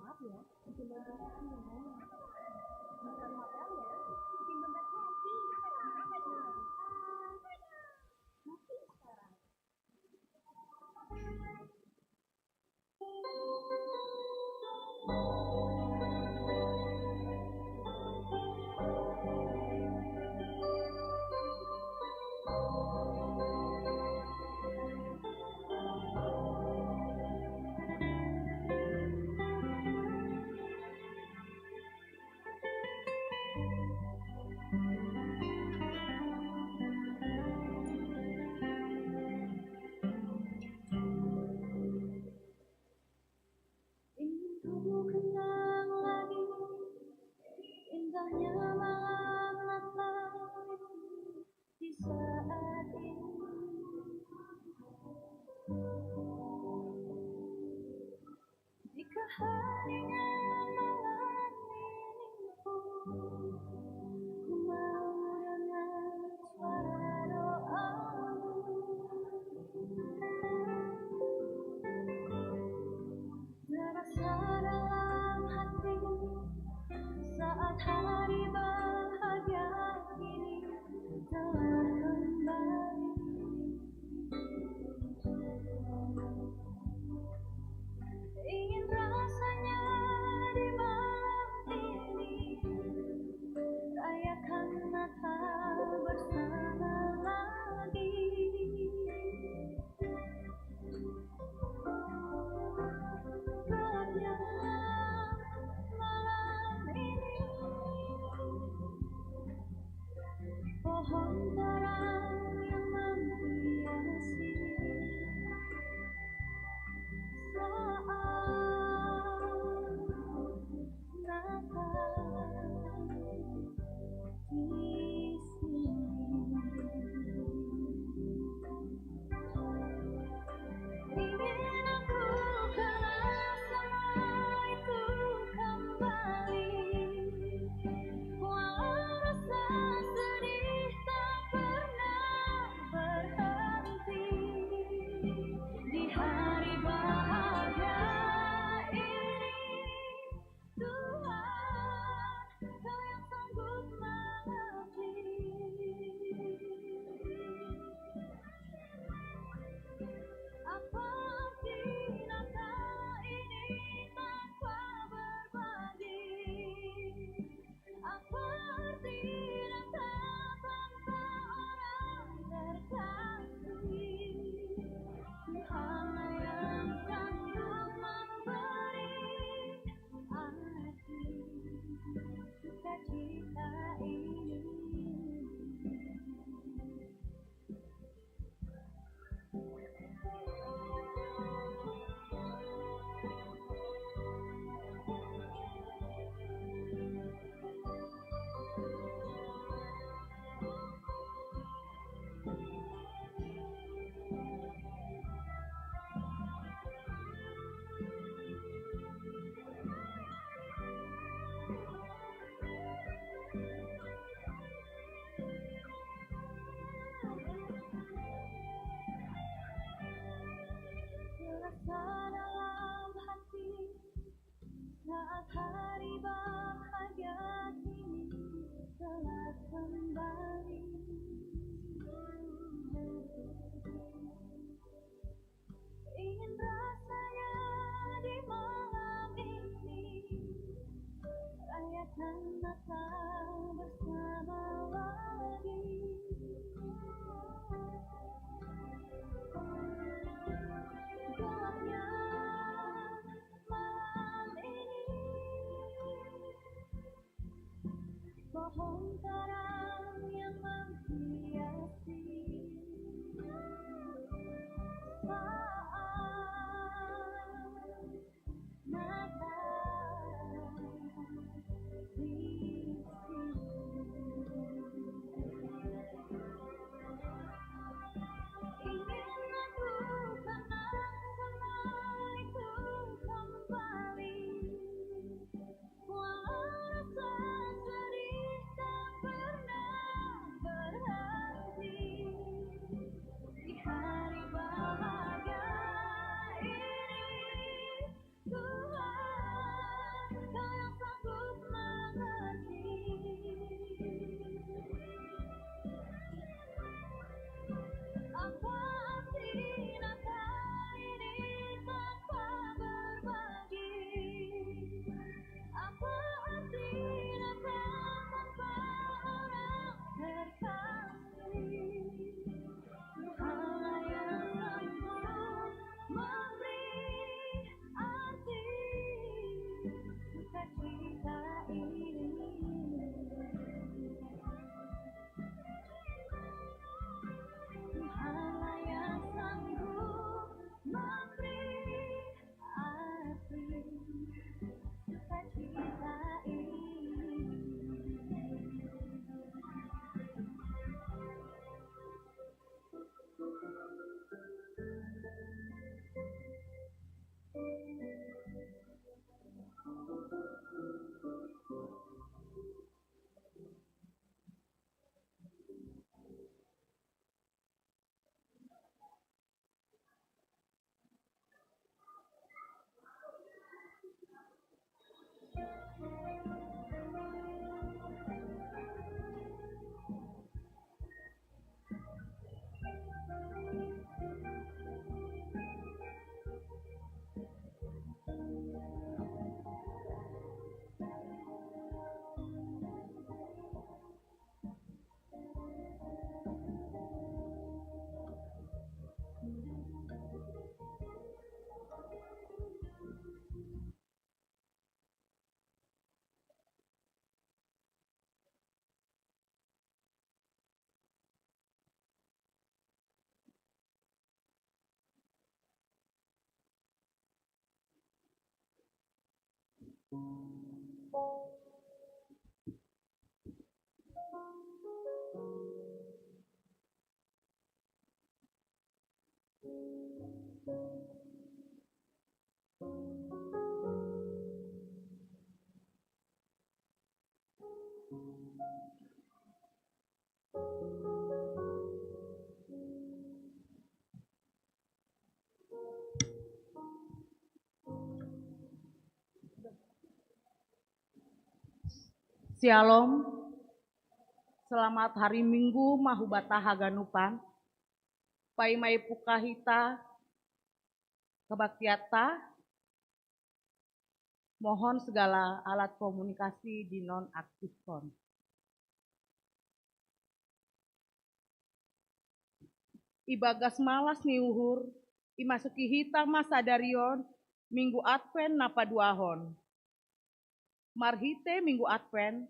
Maaf ya, bikin dompet Happy ya. Bukan hotel ya, bikin dompet Happy. Apa itu? Mungkin sekarang. Ingin ku kenang lagi indahnya malam Natal di saat ini. Jika harinya malam minggu, ku mau dengar suara doamu. Terasa dalam hati saat hari bahagia ini telah kembali. Ingin rasanya di malam ini rayakan Natal bersama lagi. Gelapnya malam ini, pohon terang yang menghiasi saat Natal di sini. Ingin aku kenal semua itu kembali, walau rasa sedih tak pernah berhenti. Di hari bahagia ini, Tuhan, Kau yang sanggup mengerti. Apa arti Natal ini tanpa berbagi? Apa arti Natal tanpa orang terkasih? Tuhan yang sanggup memberi arti sukacita ini. Terasa dalam hati saat hari bahagia ini telah kembali. Ingin rasanya di malam ini rayakan Natal bersama lagi. Gelapnya malam ini, pohon terang yang menghiasi Shalom, selamat hari Minggu mahubata haganupan, paimai pukahita, kebaktiata, mohon segala alat komunikasi dinonaktifkan. Ibagas malas niuhur, imasuki hita masa darion, Minggu Advent napa duahon. Marhite Minggu Advent,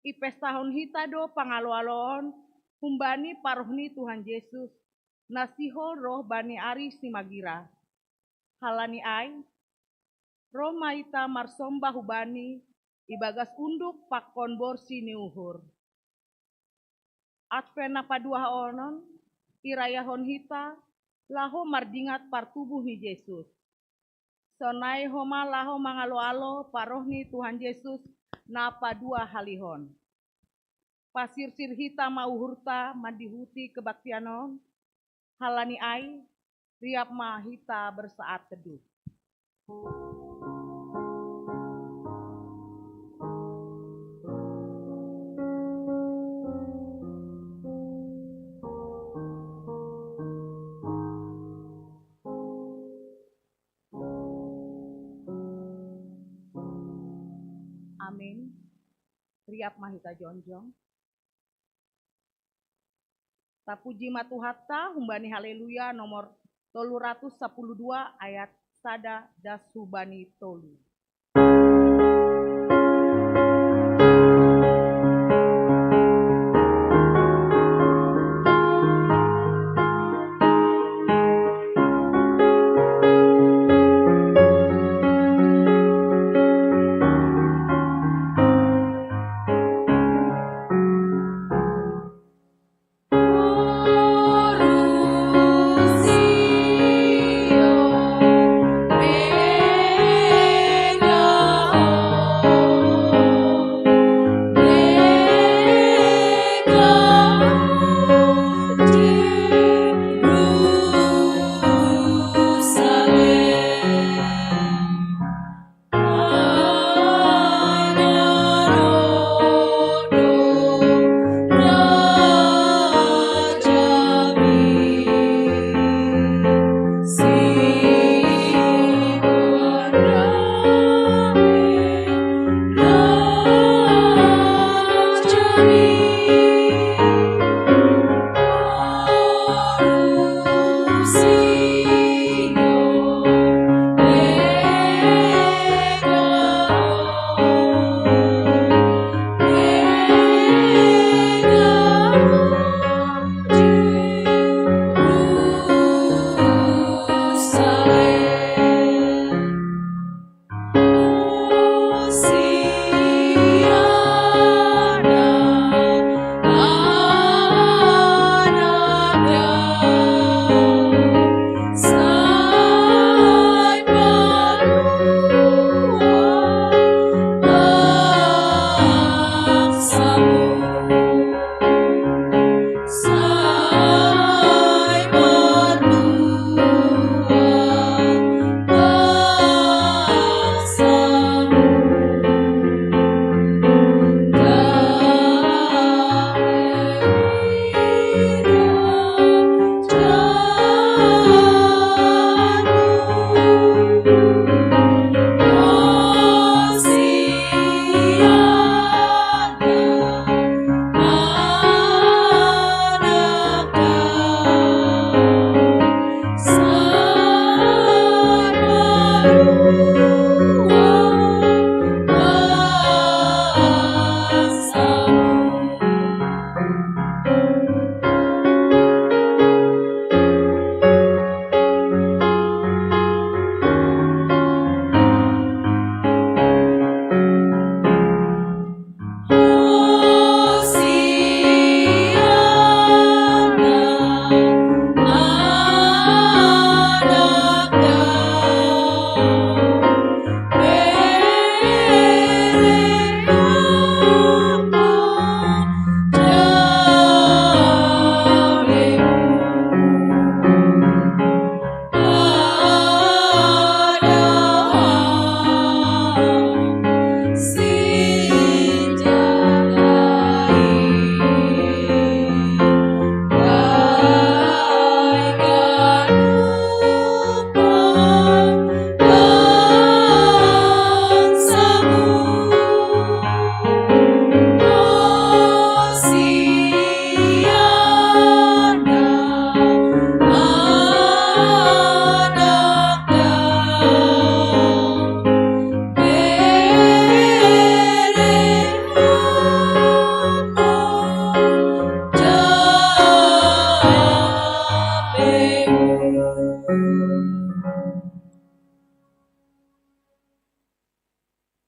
ipes tahun hita do pangalo-aloon, humbani parohni Tuhan Yesus, nasiho roh bani ari simagira. Halani ai, roh maita marsomba hubani, ibagas unduk pakon borsi niuhur. Advent napa dua onon, irayahon hita, laho mardingat partubuh ni Yesus. Sonai homa laho mangalo-alo parohni Tuhan Yesus, napa dua halihon. Pasir-sir hita mauhurta mandihuti kebaktianon, halani ai, riap ma hita bersaat teduh. Amin. Riap mahita jonjong. Tapuji matuhatta humbani haleluya nomor 312 ayat sada das hubani tolu. Rusio,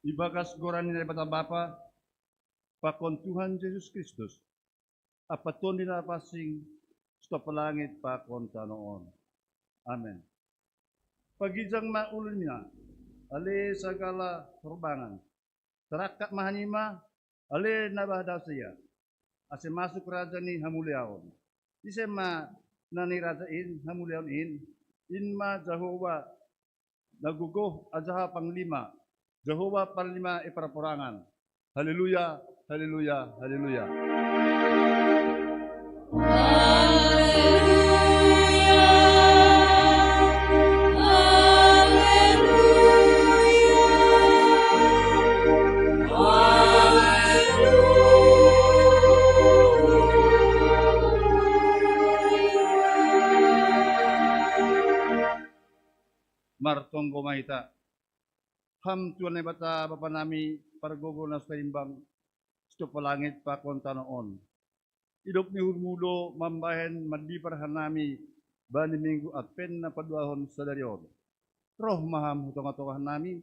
Ibagas gorani daripada Bapa, pakon Tuhan Yesus Kristus, apaton nila pasing stop langit pakon tanoon. Amen. Pagijang maulun niya, ali segala korbanan, terakat mahanima, ali nabahda siya, ase masuk raja ni hamuliaon. Isema nani rajain hamuliaon inma Jehovah nagugoh ajaha panglima, Jehovah panglima iparapurangan. Haleluya, haleluya, haleluya. Martong gomahita. Ham Tuhan bata Bapa nami pargogo nas kaimbang stop langit pakon tanoon. Hidup ni hurmudo mambahen madi parhanami bani minggu adpen na paduahon sadarion. Roh maham hutong-hutong nami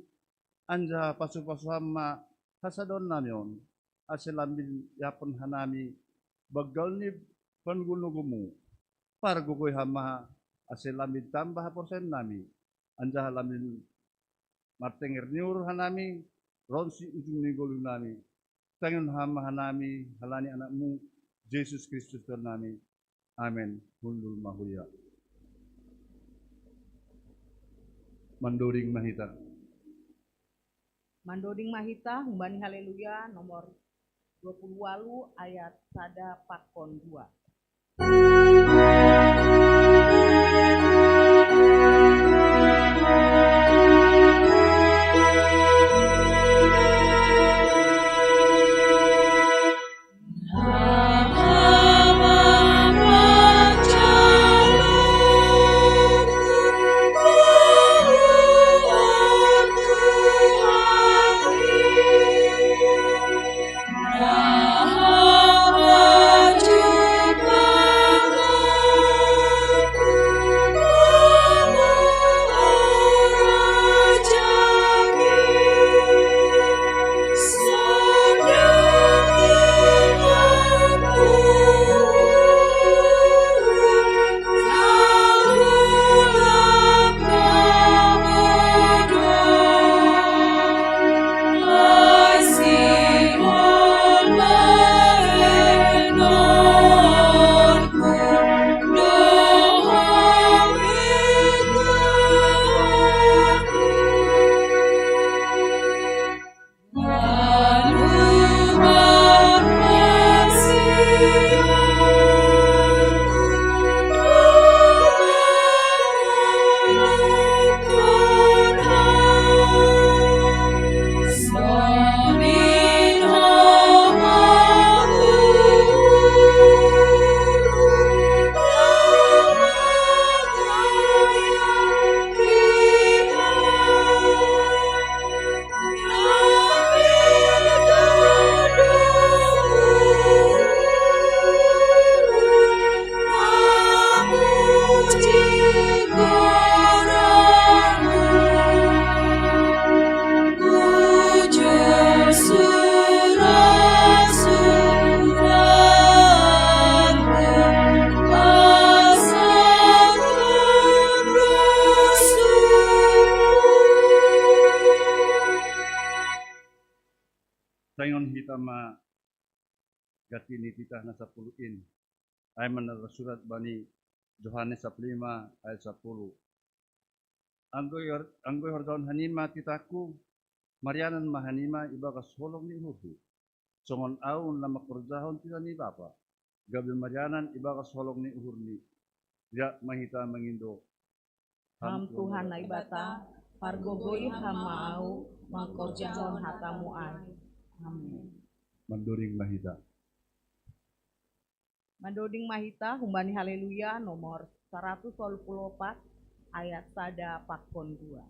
anja pasu-pasuham ma hasadon namion asilambin yapon hanami bagal ni panggulugumu pargogoy hama asilambin tambah porsen nami anja halamin martengir niur hanami ronsi ujung ninggolu nami tangan hama hanami halani anakmu Yesus Kristus Tuhan nami. Amin. Hundul mahuya. Mandoring mahita. Mandoding mahita humbani haleluya nomor 28 ayat sada pakon 2. Sayon hitama gatini titah na 10 ay manara surat bani Yohanes 5 ayat 10. Anggoy hordon hanima titaku Marianan mahanima iba kasolong ni hurhu. Songon aun na makurjahon tita ni Bapa. Gabi Marianan iba kasolong ni uhurni. Ya mahita mangindo. Ham Tuhan na ibata pargogoy hamau mangkorjahon hatamu ay. Amin. Manduring mahita. Mandoding mahita humbani haleluya nomor 124 ayat sada pakon 2.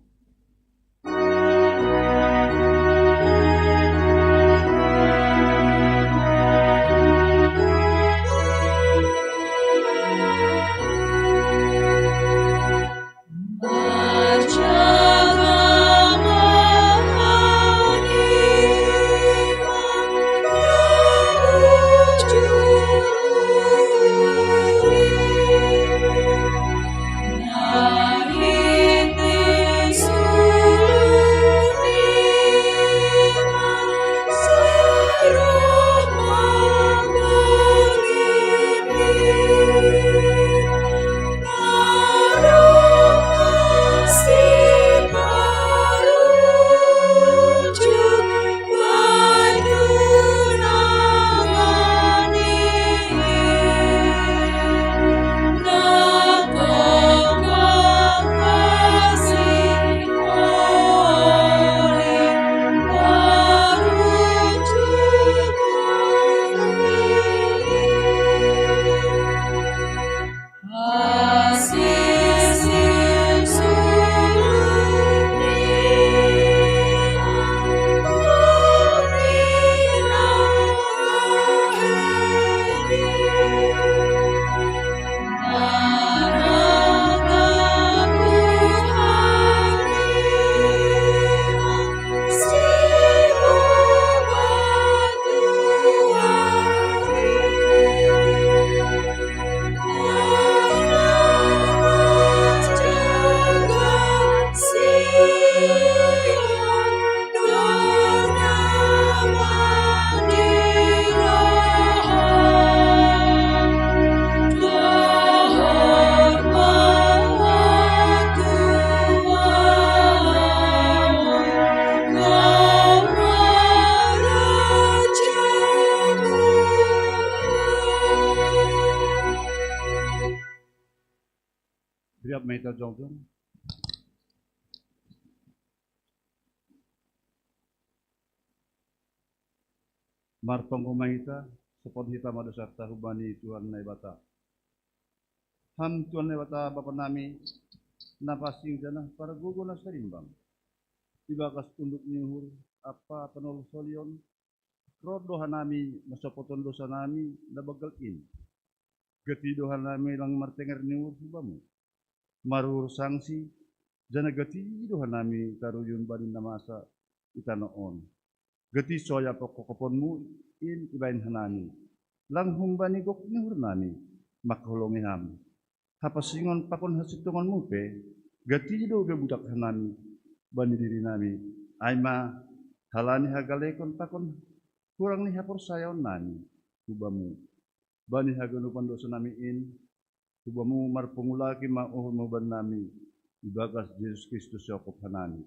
Beriap Mahita Jongdong. Martong Mahita, sepon hita madasarta hubani Tuhan Naibata. Ham Tuhan Naibata Bapa nami napasing sana para gugo na sarimbang. Ibakas tunduk nihur apa penol solion. Rodohan nami masopoton dosa nami nabagalin. Getidohan nami lang martenger nihur subamu. Marur sangsi jana getidohan nami taruyun banin namasa itanoon. Geti soya pokokoponmu in ibain hanami. Lang humbani gok nihur nami makhulongi ham. Hapasingon pakon hasitungan mupe, gatido gebudak hanami bani diri nami. Aima halani hagalekon pakon kurang ni hapor sayon nami hubamu. Bani haganupan dosa nami in hubamu marpungulaki mauhun mo ban nami ibagas Yesus Kristus yakop hanami.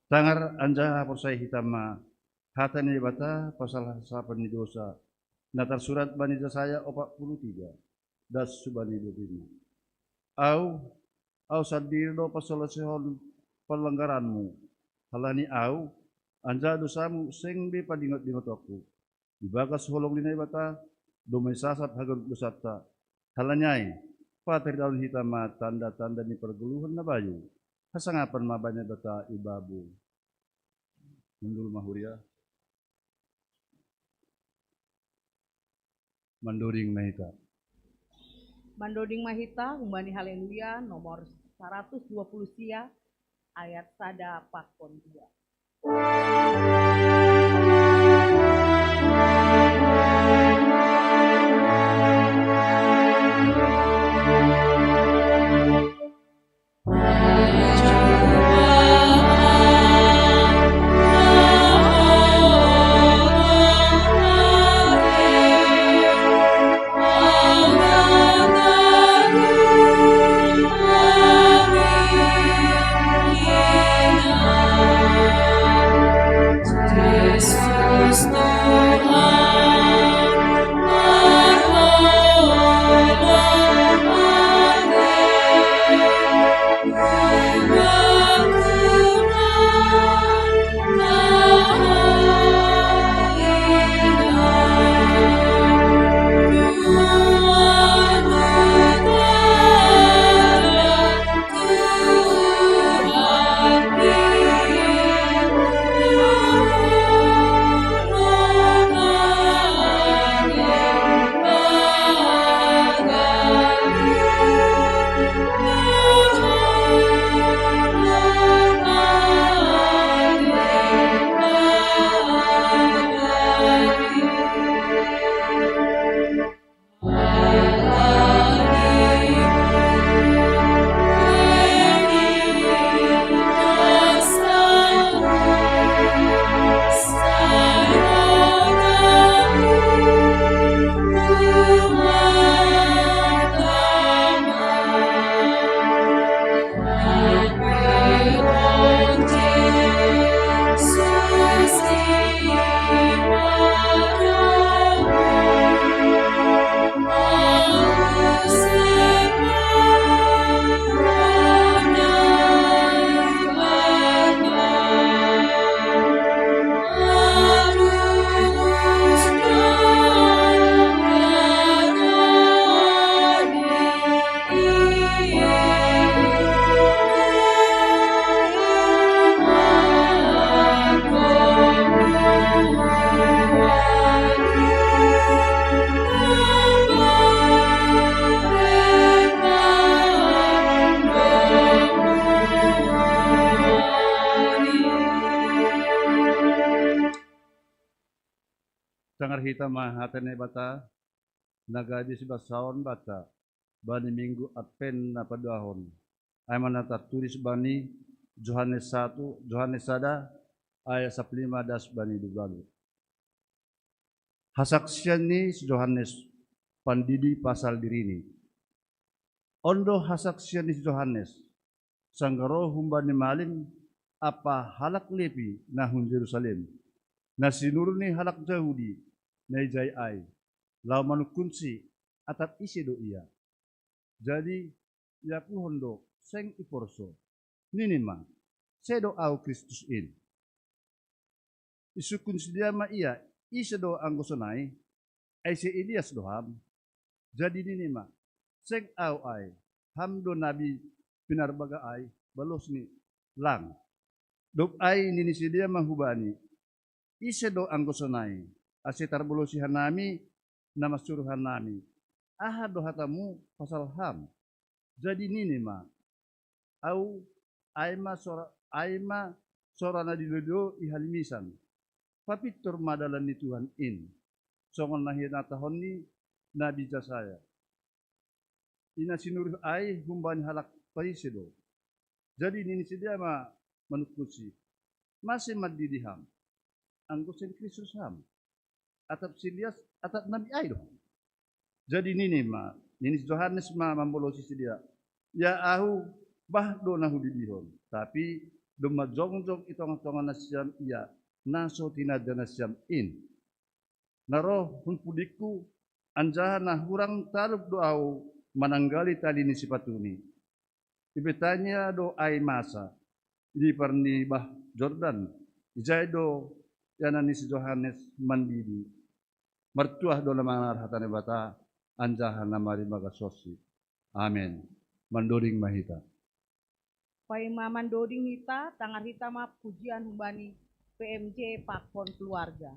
Tangar anja persai hitama hata ni bata pasal sapan ni dosa. Natar surat bani saya 43 das subani 25. Au sadir do pasolosihon pelanggaranmu. Halani au anja dosamu sing be padingot-dingot aku. Ibagas holong ni bata domai sasat hagan dosata. Halanyai patri daun hitama tanda-tanda ni pergeluhan na bayu. Kasangapan mabanya bata ibabu. Mundul mahuria. Mandoring Mahita. Mandoding Mahita, Umbani Haleluya, nomor 120 sia, ayat sada pakon 2. Sangar hita mahatene bata, nagadi sibasaon bata, bani minggu adpen na padahon. Ay manata tulis bani Yohanes 1, Yohanes 1, ayat 15 das bani dugalo. Hasaksian ni si Yohanes pandidi pasal dirini. Ondo hasaksian ni si Yohanes, sanggaro humbani malin apa halak lepi nahun Jerusalem. Na sinurni halak Yahudi na ijay ay law manukunsi atat isi do iya. Jadi yaku hondo seng iporso ninima sedo au Kristus in. Isukun sidia ma iya isa do anggosonai ay si Elias doham. Jadi ninima seng au ay hamdo nabi pinarbaga ay balos ni lang. Dok ay nini sidia mahubani isa do anggosonai asitar bolosihan nami nama suruhan nami aha do hatamu pasal ham jadi nini ma au aima sora na dilodo ihalimisan papitur madalan ni Tuhan in songon nahinatahon ni nabi jasaya ina sinuruh ai humbani halak parisido jadi nini sidia ma manukusi masih madidiham anggosen Kristus ham atap Silias atap nabi ai do. Jadi nini Yohanes mambolosi dia. Ya ahu bah do nahu didihon. Tapi do majong-jong itong-tongan nasyam iya naso tinada nasyam in. Naro hun pudiku anjahan nah hurang taluk do au mananggali tali ni sipatuni. Ibetanya do ai masa. Di parni bah Jordan. Ijay do yanan ni si Yohanes mandidi. Mertuah do lamangar hatane bata anjahan namari magasosi. Amin. Mandoring mahita. Paima mandoding hita, tangar hita ma pujian humbani PMJ Pakon Keluarga.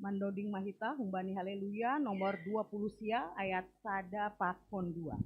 Mandoding Mahita, Humbani Haleluya, nomor 20 sia, ayat sada pakon 2.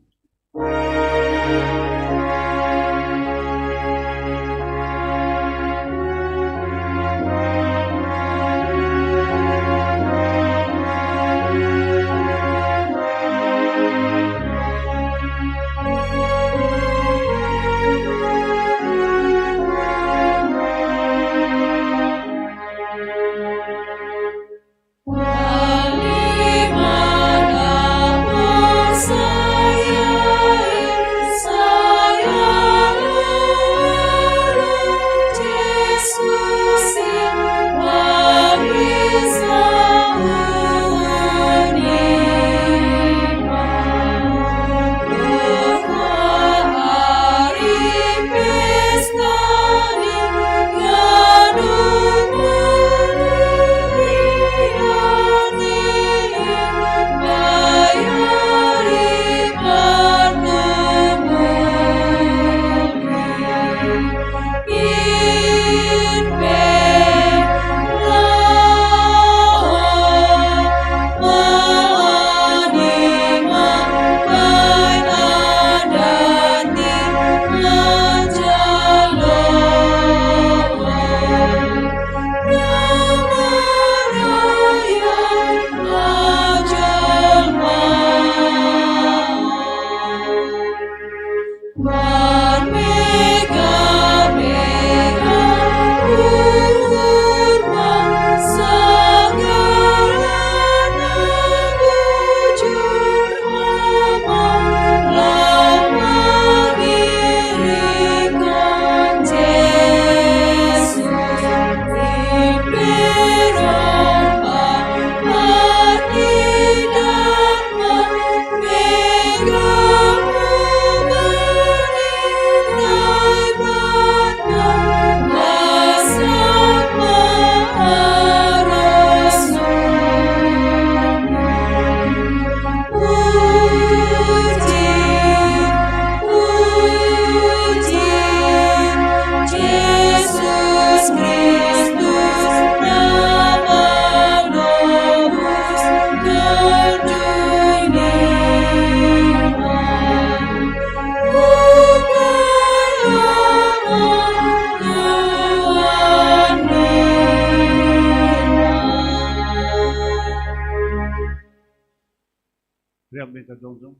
Riam minta dong.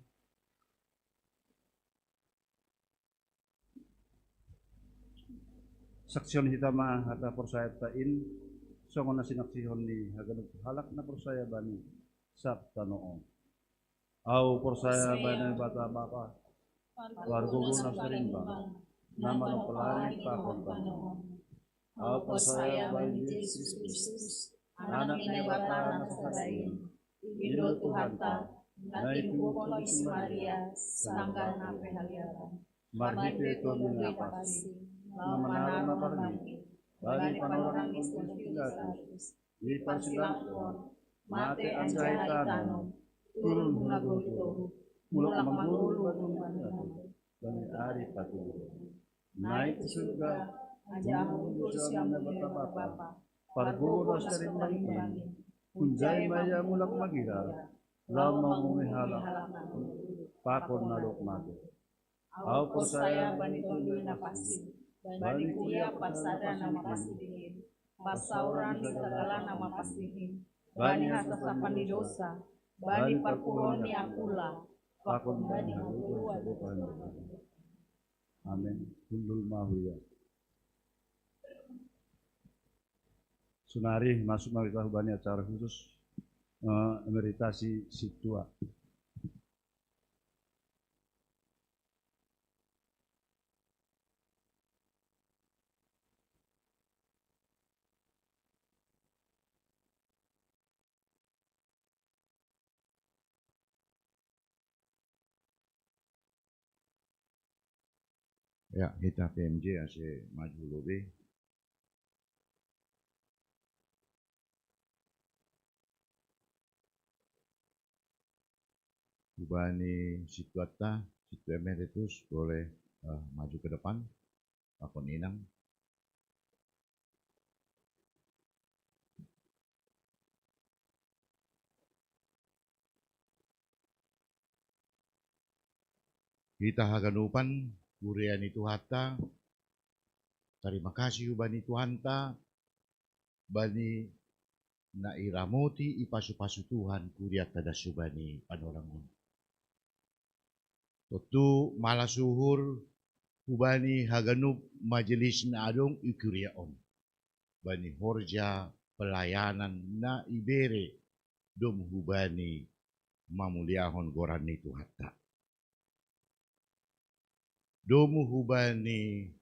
Saksyon hitama hata persaya tain songo na sinaksihon ni haganug halak na persaya bani sak tanoo. Au persaya bani bata bapa wargugo na sarimbang nama no pelari pakon tanoo. Au persaya bani Yesus Kristus anak ni bata na sadain Indo Tuhan ta na itubuh si Maria sanggal na pehaliaran. Marhite to ni pasti nama na pargi bali panorang Kristus di persidangan mate anjaitan turun nagoto mulak manggulu bani ari patu naik ke surga ajang dosa yang bapa parguru sarimbang kunjai maya mulak magira lama mumihalak pakon nalok mate au persaya bani tondo na pasti bani kuya pasada nama pastihin pasauran segala nama pastihin bani hasasapan di dosa bani parpuroni akula pakon bani hulu amin hundul mahuya sunari masuk mawita hubani acara khusus emeritasi situa. Ya, kita PMJ asih maju lebih. Ubani Situata, Situ Emeritus boleh maju ke depan, Pak Inang. Kita haganupan, kurian itu hatta, terima kasih bani Tuhan ta, bani na iramoti ipasu-pasu Tuhan kuriat tada subani panorangon. Tentu malah suhur kubani haganup majelis na adong ikuriaon. Bani horja pelayanan na ibere dom hubani mamuliahon goran itu hatta. Domu hubani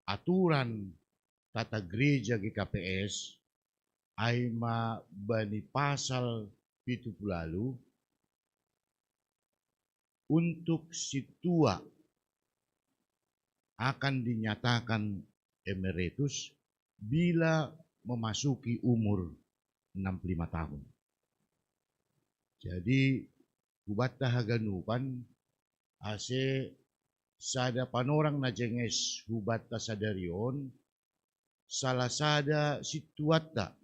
aturan tata gereja GKPS ay bani pasal 70 untuk situa akan dinyatakan emeritus bila memasuki umur 65 tahun. Jadi hubat haganupan ase sada panorang na jenges hubat sadarion salah sada situata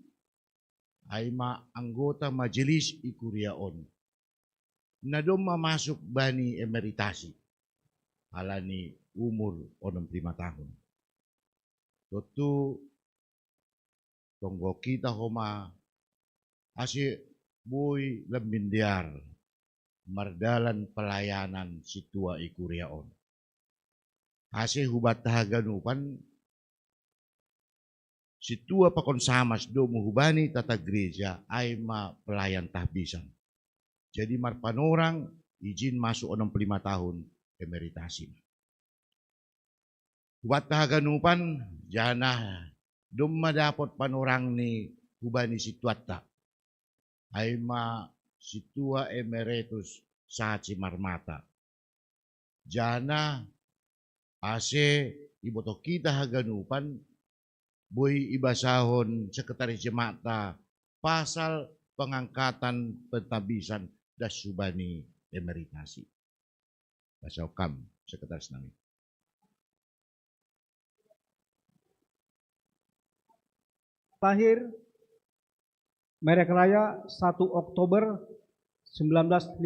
ay anggota majelis ikuriaon na dom mamasuk bani emeritasi alani umur 65 tahun. Tentu tonggo kita homa ase boy lembindiar mardalan pelayanan situa ikuriaon. Ase hubat haganupan situa pakon samas do muhubani tata gereja ay pelayan tahbisan. Jadi marpanorang izin masuk 65 tahun emeritasi. Hubat haganupan jana dom madapot panorang ni hubani situata ay situa emeritus saat si marmata. Jana ase iboto kita haganupan boy ibasahon sekretaris jemaat pasal pengangkatan pentabisan das subani emeritasi. Basaw kam sekretaris nami. Lahir Merek Raya 1 Oktober 1959.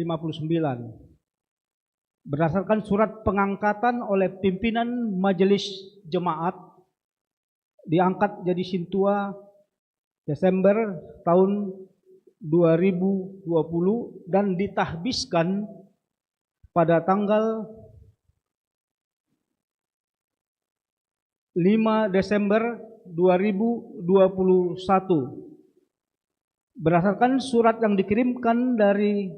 Berdasarkan surat pengangkatan oleh pimpinan Majelis Jemaat diangkat jadi sintua Desember tahun 2020 dan ditahbiskan pada tanggal 5 Desember 2021. Berdasarkan surat yang dikirimkan dari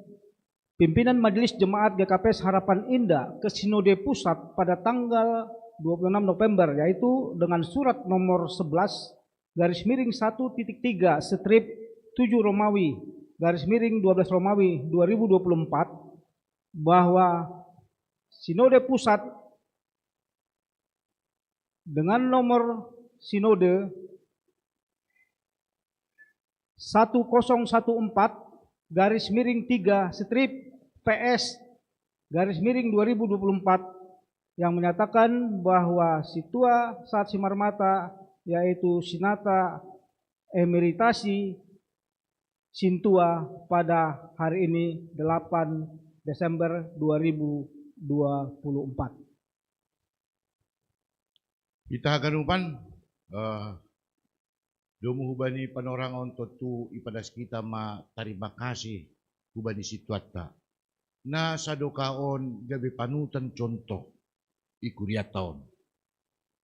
pimpinan Majelis Jemaat GKPS Harapan Indah ke Sinode Pusat pada tanggal 26 November, yaitu dengan surat nomor 11/1.3 strip 7 Romawi /12 Romawi 2024 bahwa Sinode Pusat dengan nomor Sinode 1014/3 strip PS /2024 yang menyatakan bahwa situa saat simarmata yaitu Sinata emeritasi Sintua pada hari ini 8 Desember 2024. Kita haganupan domu hubani panorangon tentu ipadas kita terima kasih hubani situata na sadokaon gabi panutan contoh ikuriat tahun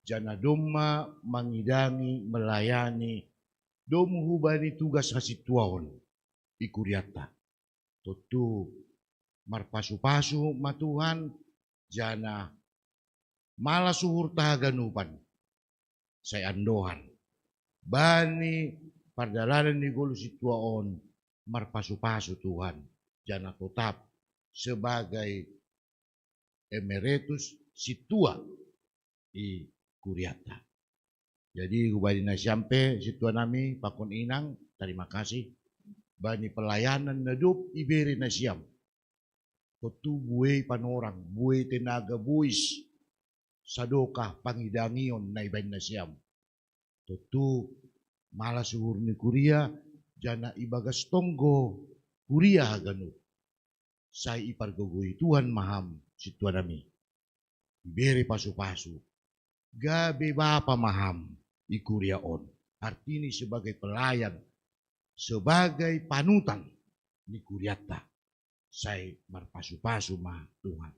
jana doma mangidangi melayani domu hubani tugas hasituaon ikuriata tentu marpasu-pasu matuhan jana malah suhur tahaganupan saya andohan bani pardalanan ni golu situaon marpasu-pasu Tuhan jana tetap sebagai emeritus situa i kuriata. Jadi hubani na sampai situa nami pakon inang terima kasih bani pelayanan nadup iberi na siam. Tentu buai panorang, buai tenaga buis sadoka pangidangion na iban na siam. Tentu malah suhur ni kuria jana ibagas tonggo kuria haganu saya ipargogoi Tuhan maham situa nami. Iberi pasu-pasu. Gabe bapa maham ikuriaon. Artini sebagai pelayan, sebagai panutan ni kuriata. Saya marpasu-pasu mah Tuhan.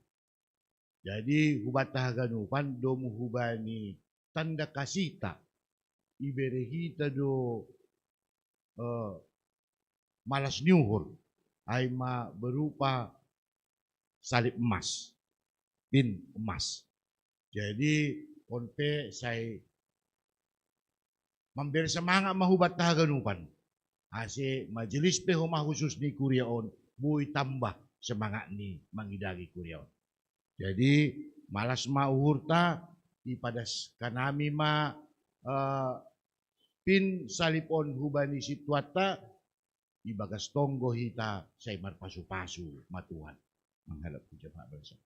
Jadi hubata ganupan domu hubani tanda kasita. Iberehita do malas nyuhur. Ay berupa salib emas. Pin emas. Jadi konte saya memberi semangat mahubat tahaganupan. Ase majelis pehoma khusus ni kuriaon bui tambah semangat ni mangidagi kuriaon. Jadi malas mauhurta ipadas kanami pin salipon hubani situata ibagas tonggo hita say marpasu-pasu matuhan manghalap ku jemaah bersama.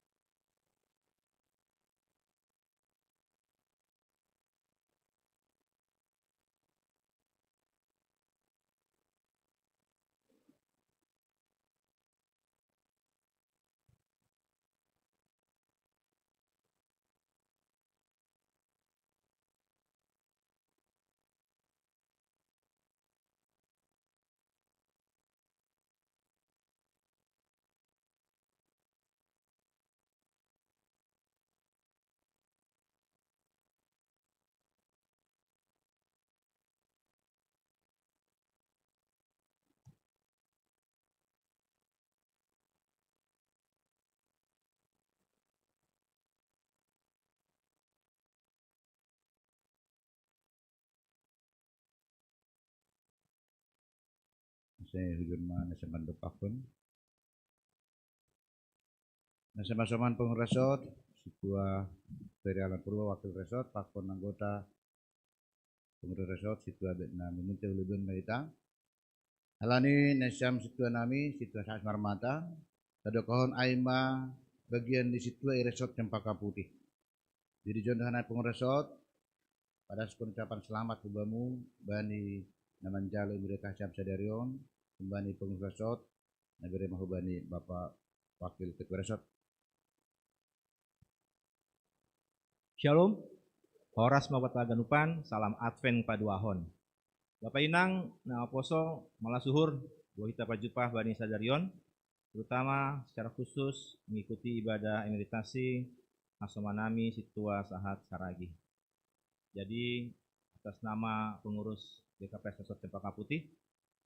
Saya hujur mana seman depakun. Nasama-saman pengresot, situa Perialan Purwa Wakil Resot, pakon anggota pengurus resot, situa na miminta ulubun merita. Halani nasyam situa nami, situa saat marmata, tadokohon aima bagian di situa resot Cempaka Putih. Jadi jondahan pengurus resot, pada pengucapan selamat kubamu, bani namanjalo mereka siap sadarion, kembali pengurus resot, nagari mahubani Bapak Wakil Ketua Resot. Shalom, Horas Mawataganupan, salam Advent Paduahon. Bapak Inang, na poso malasuhur, buahita pajupah bani sadarion, terutama secara khusus mengikuti ibadah emeritasi Asomanami Situa Sahat Saragi. Jadi atas nama pengurus GKPS Resort Cempaka Putih,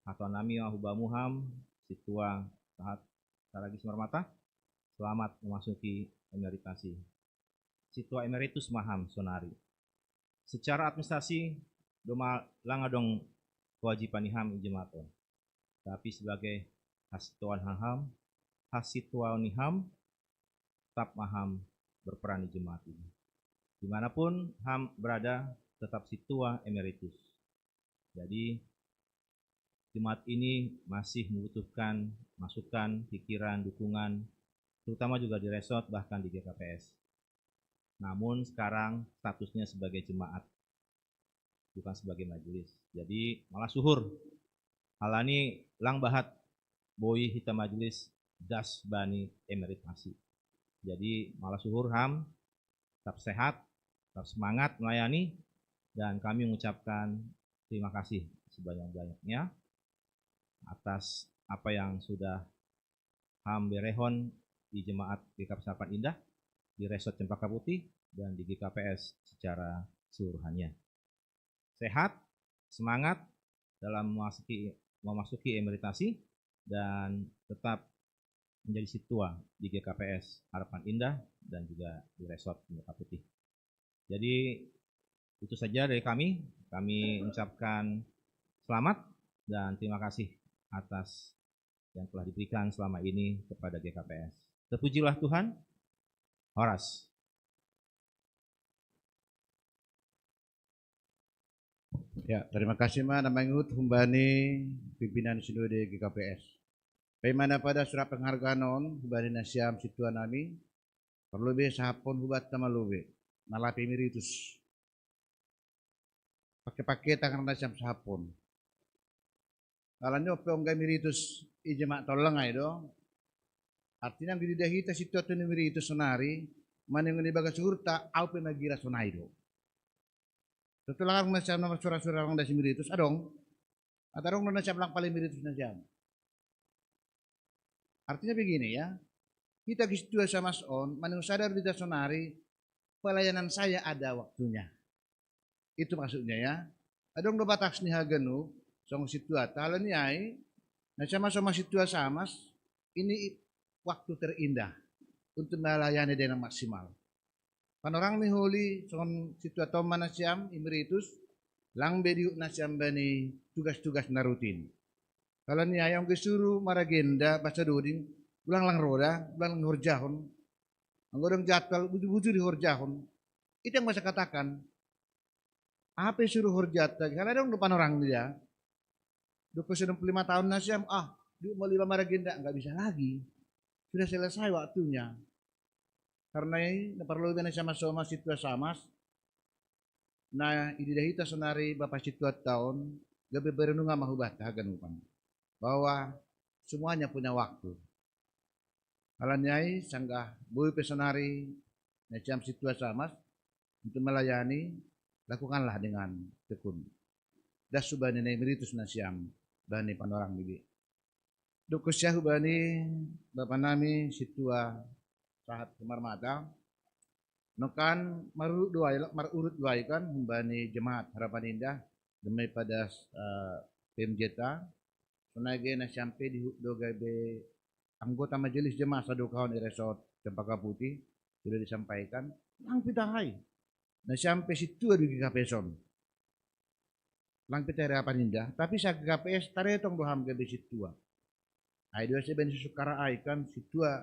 atau nami Wahubamuham Situa Sahat Saragi Semarmata, selamat memasuki emeritasi. Situa Emeritus Maham Sonari. Secara administrasi doma langadong kewajiban iham ijematon. Tapi sebagai hasituan haham, hasituan niham, tetap maham berperan di jemaat ini. Dimanapun ham berada, tetap situa emeritus. Jadi jemaat ini masih membutuhkan masukan, pikiran, dukungan, terutama juga di resort bahkan di GKPS. Namun sekarang statusnya sebagai jemaat, bukan sebagai majelis. Jadi malah suhur. Halani lang bahat boi hita majelis das bani emeritasi. Jadi malah suhur ham, tetap sehat, tetap semangat melayani, dan kami mengucapkan terima kasih sebanyak-banyaknya atas apa yang sudah ham berehon di jemaat GKP Harapan Indah, di Resort Cempaka Putih, dan di GKPS secara keseluruhannya. Sehat, semangat dalam memasuki emeritasi, dan tetap menjadi situa di GKPS Harapan Indah dan juga di Resort Cempaka Putih. Jadi itu saja dari kami. Kami mengucapkan selamat dan terima kasih atas yang telah diberikan selama ini kepada GKPS. Terpujilah Tuhan. Horas. Ya, terima kasih namangut humbani pimpinan sinode GKPS. Bagaimana pada surat penghargaan non humbani nasyam situa nami perlu be sahapon hubat tamalube nalapi miritus. Pakai tangan nasyam sahapon. Alanyo peongga miritus ijemak tolong ay do. Artinya gididahita situatu nimiri itu sonari, manengon ibaga surta au penagira sonaido. Setelah macam nama surah-surah orang dasi miritus adong, atarong nona caplang paling miritus na jam. Artinya begini ya, kita kistua sama on, manengon sadar di sonari, pelayanan saya ada waktunya. Itu maksudnya ya. Adong do batas ni hagenu, song situa talan yai, na sama situa samas, ini waktu terindah untuk melayani dengan maksimal. Panorang ni holi son situa toman nasyam imeritus lang bediuk nasyam bani tugas-tugas na rutin. Kalau ni ayong kesuruh maragenda baca doding ulang lang roda, ulang lang horjahon. Ang godong jadwal buju-buju di horjahon. Itu yang bisa katakan. Apa suruh horjata? Kalau dong depan orang dia. 25 tahun nasyam, di mau 5 maragenda enggak bisa lagi. Sudah selesai waktunya. Karena ini perlu na sama-sama situa samas. Na ididahita sonari bapak situa tahun gabi berenunga mahubat hagan upang. Bahwa semuanya punya waktu. Halanyai sanggah bui pesonari na jam situa samas untuk melayani lakukanlah dengan tekun. Das subani na emeritus na siyam bani panorang bibi. Dukusyahu bani bapak nami situa sahat kemarmata nokan marurut duai kan bani jemaat harapan indah demi pada PMJTA sunage na sampai di dogabe anggota majelis jemaah sadu kawan resort Cempaka Putih sudah disampaikan lang pitahay na sampai situ di KPSon lang pitahay harapan indah tapi sa KPS taretong doham gabe situa ay dua seben susukara ay kan situa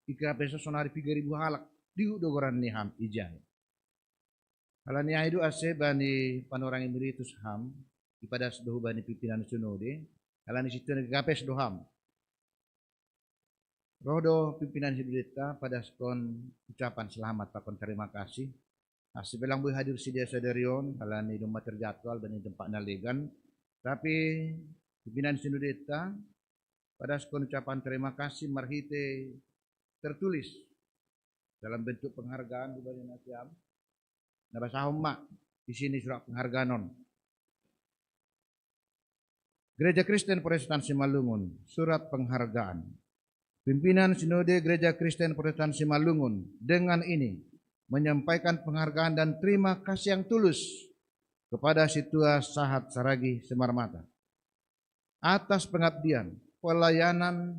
ika peso sonari 3.000 halak di dogoran ni ham ijay. Halani aidu ase bani panorang emeritus ham ipadas dohu bani pimpinan sunode halani situ negapes doham. Rodo pimpinan hidulita pada skon ucapan selamat pakon terima kasih. Asi belang boy hadir si dia sadarion halani rumah terjadwal bani tempat nalegan tapi pimpinan sinudeta pada skon ucapan terima kasih marhite tertulis dalam bentuk penghargaan di Bali Nasyam. Nabasahom mak di sini surat penghargaan non. Gereja Kristen Protestan Simalungun, surat penghargaan. Pimpinan Sinode Gereja Kristen Protestan Simalungun dengan ini menyampaikan penghargaan dan terima kasih yang tulus kepada Situa Sahat Saragi Semarmata atas pengabdian, pelayanan,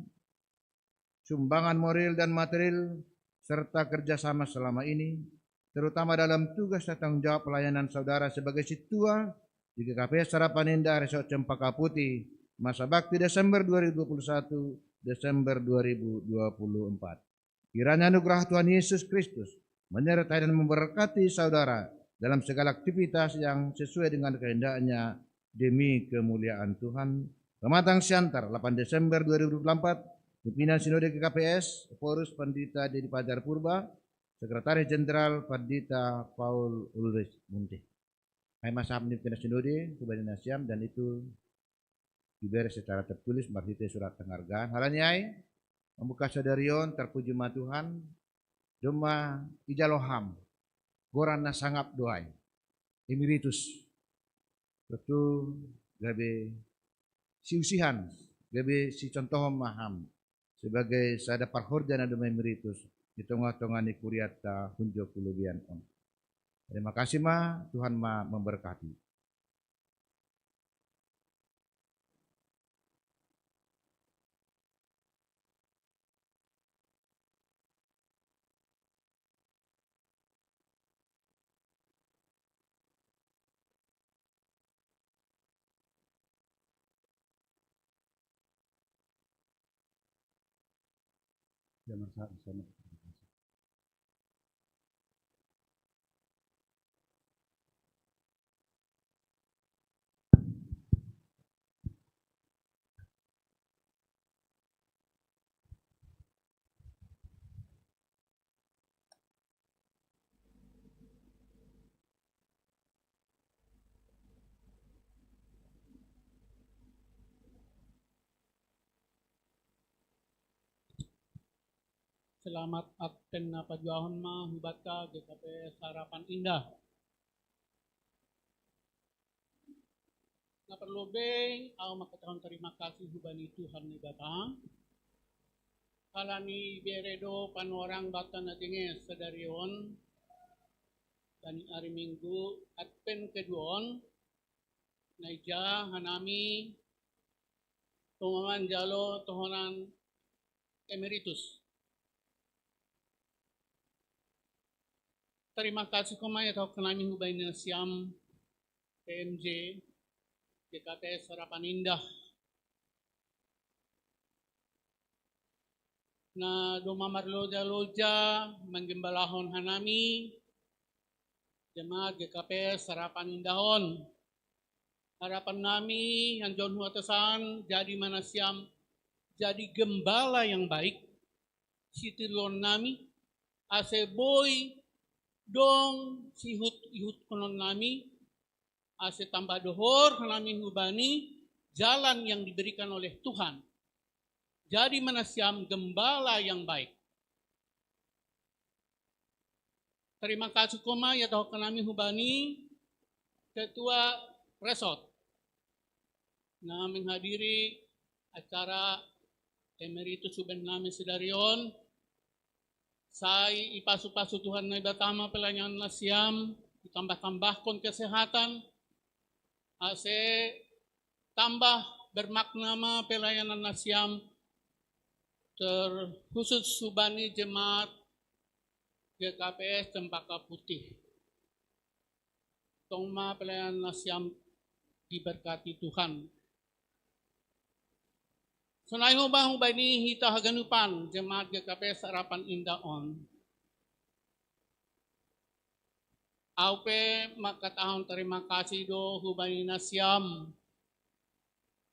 sumbangan moral dan material, serta kerjasama selama ini, terutama dalam tugas dan tanggung jawab pelayanan saudara sebagai situa di GKPS Harapan Indah Resort Cempaka Putih, masa bakti Desember 2021, Desember 2024. Kiranya anugerah Tuhan Yesus Kristus menyertai dan memberkati saudara dalam segala aktivitas yang sesuai dengan kehendaknya demi kemuliaan Tuhan. Pematang Siantar, 8 Desember 2024, Pimpinan Sinode GKPS, Porus Pandita Dedi Pajar Purba, Sekretaris Jenderal Pandita Paul Ulrich Munti. Hai Masam Pimpinan Sinode, Kebanyakan Nasyam, dan itu diberi secara tertulis marhite surat penghargaan. Halanyai, membuka sadarion, terpuji ma Tuhan, doma ijaloham, gorana sangap doai, emeritus, tentu gabe siusihan, gabe si contoh maham, sebagai sada parhorjana dema emeritus di tengah-tengah ni kuriata hunjo kulubian on. Terima kasih ma, Tuhan ma memberkati. Jamar saat bersama. Selamat Advent na pajuahon ma hubata GKP Harapan Indah. Na perlubeng ako makatahon terima kasih hubani Tuhan ni bata. Kala ni beredo panorang bata na dinges sadarion dan hari Minggu Advent keduon naija hanami tumaman jalo tohonan emeritus. Terima kasih kumay atau kenami hubay na siyam PMJ GKP Harapan Indah na dumamarloja-loja manggimbalahon hanami jemaat GKP Harapan Indahon. Harapan nami yang John Huatasan jadi manasiam jadi gembala yang baik sitilon nami ase boy dong sihut-ihut konon nami ase tambah dohor nami hubani jalan yang diberikan oleh Tuhan. Jadi manasiam gembala yang baik. Terima kasih koma ya tahu kami hubani ketua resort na menghadiri acara emeritus suben nami sedarion. Saya ipasu-pasu Tuhan na ibatama pelanyan nasiam, ditambah-tambahkan kesehatan, ase tambah bermakna pelayanan nasiam, terkhusus subani jemaat GKPS Cempaka Putih. Tongma pelayanan nasiam diberkati Tuhan. Sunay hubah ni hita haganupan jemaat GKP Harapan Indah on. Aupe makatahon terima kasih do hubani nasiam.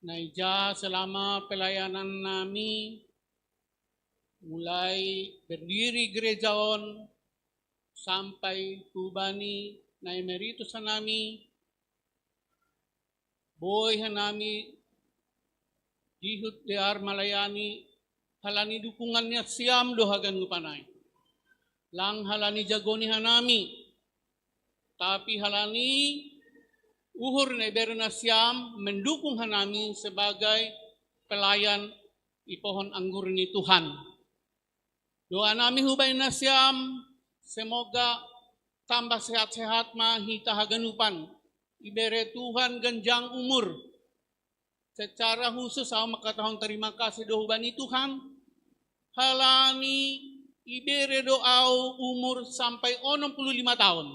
Naija selama pelayanan nami mulai berdiri gereja on sampai hubani na emeritus nami. Boy hanami dihut dear malayani halani dukungannya siam dohagan gupanay. Lang halani jagoni hanami. Tapi halani uhur na iberna siam mendukung hanami sebagai pelayan ipohon anggur ni Tuhan. Doa nami hubay na siam semoga tambah sehat-sehat mahita haganupan. Ibere Tuhan genjang umur. Secara khusus aku makatahon terima kasih dohubani Tuhan. Halani ibere doau umur sampai 65 tahun.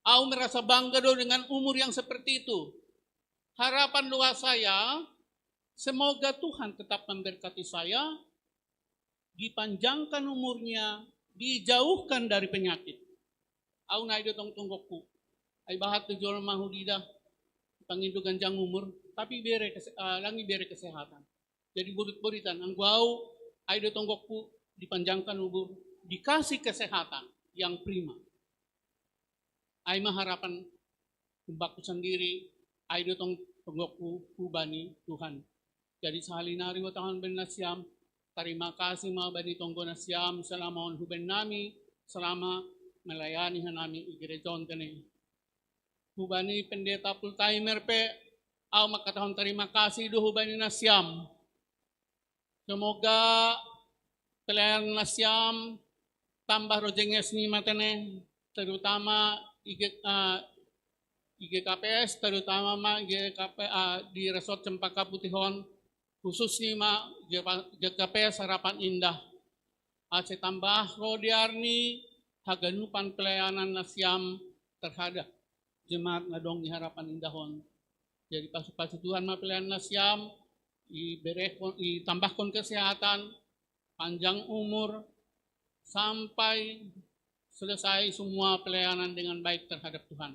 Aku merasa bangga dengan umur yang seperti itu. Harapan doa saya, semoga Tuhan tetap memberkati saya, dipanjangkan umurnya, dijauhkan dari penyakit. Aku naik dotong tunggokku. Ay bahat tujuan mahudidah, pangindu ganjang umur. Tapi langi bere kesehatan. Jadi burit-buritan, ang guau, ay dotonggokku dipanjangkan umur, dikasih kesehatan yang prima. Ay maharapan kumbaku sendiri, ay dotonggokku hubani Tuhan. Jadi sahalinari watahan ben nasyam, terima kasih mga bani tonggo nasyam, selama on huben nami, selama melayani hanami igerejon kene. Hubani pendeta full timer pe, aku makatahon terima kasih do hubani nasyam. Semoga pelayanan nasyam tambah rojenges ni matene, terutama IGKPS, terutama IGKP di Resort Cempaka Putihon, khusus ni GKPS Harapan Indah. Ase tambah rodiarni haganupan pelayanan nasyam terhadap jemaat ngadong di Harapan Indahon. Jadi pasu-pasu Tuhan pelayanan nasyam, ditambahkan kesehatan, panjang umur, sampai selesai semua pelayanan dengan baik terhadap Tuhan.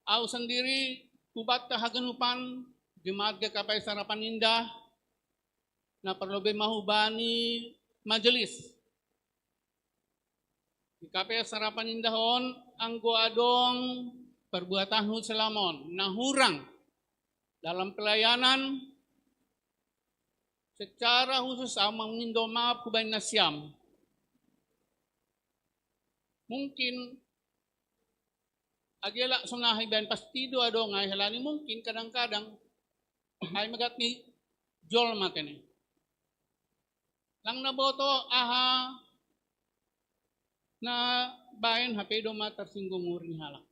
Aku sendiri kubat haganupan jemaat GKP Harapan Indah, na perlobe mahubani majelis. GKP Harapan Indahon, anggo adong perbuatan selamon, nahurang dalam pelayanan secara khusus ang mangindo mga kuban na siyam. Mungkin agila sunahay ben pastido ado nga halani mungkin kadang-kadang ay magat ni jol matene. Lang naboto aha na bayan hapedo matarsinggung nguring halak.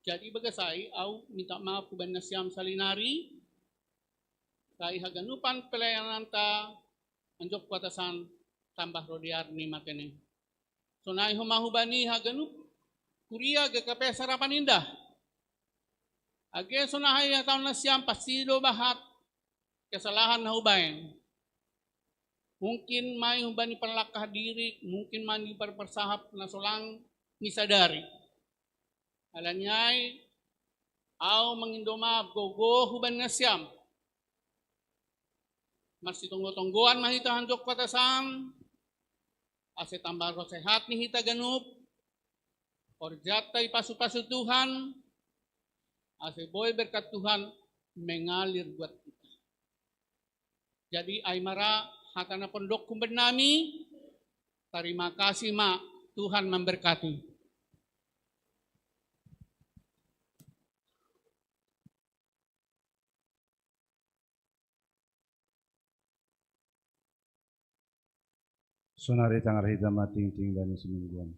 Jadi bagasay au minta maaf kuban na siyam salinari sa ihaganupan pelayanan ta anjok kuatasan tambah rodiar ni matene. So na humahubani haganup kuria gakape sarapan indah. Age so na hay taon na siyam pasido bahat kesalahan na hubayin. Mungkin may hubani panlakah diri, mungkin mani perpersahap na solang misadari. Alanyay au mangindoma gogo huban na siyam. Masih tunggu-tungguan mahita handok patasan. Ase tambah ko sehat ni hita ganup. Orjatay pasu-pasu Tuhan. Ase boy berkat Tuhan mengalir buat kita. Jadi ay mara hata na pondok kumben nami. Terima kasih ma, Tuhan memberkati. Sunari tangar hitam ting-ting dan semingguan.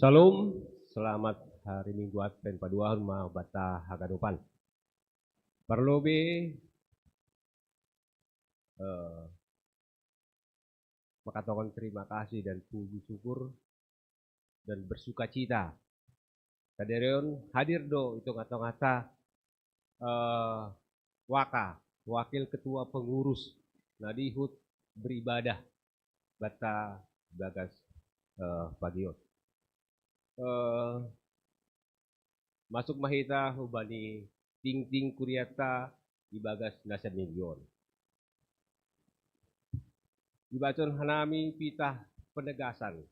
Shalom, selamat hari Minggu Advent paduahun ma bata hagadupan. Perlobe makatakan terima kasih dan puji syukur dan bersuka cita. Kaderion hadir do itu ngata-ngata wakil ketua pengurus Nadihut beribadah bata bagas pagiot. Masuk mahita hubani ting-ting kuriata ibagas nasa milyon. Ibacon hanami pitah penegasan.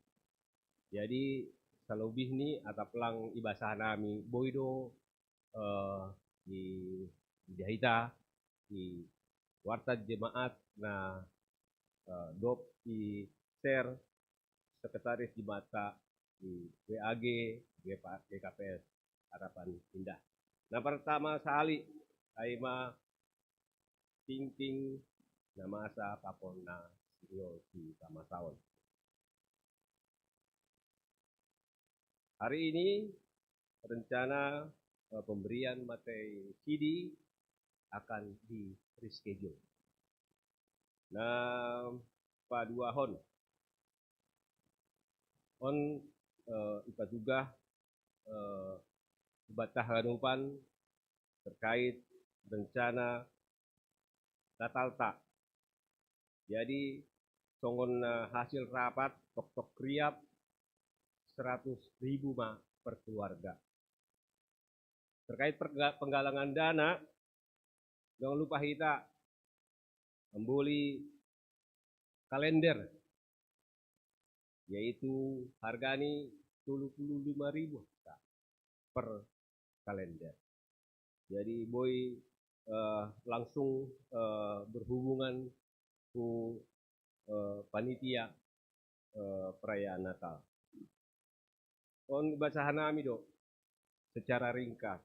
Jadi salubih ni ataplang ibasa hanami boydo di jahita di warta jemaat na dop di share sekretaris jemaat di WAG, GKPS, Harapan Indah. Nah pertama sekali, Aima ting-ting nama asa papona sio di Tamasaon. Hari ini rencana pemberian materi CD akan di reschedule. Nah, paduahon ipa juga batah hanupan terkait rencana Natal tak. Jadi songon hasil rapat tok kriap 100.000 ma per keluarga. Terkait penggalangan dana, jangan lupa kita membeli kalender, yaitu harganya 25.000 per kalender. Jadi boy langsung berhubungan ku panitia perayaan Natal. On bacahan nami do secara ringkas.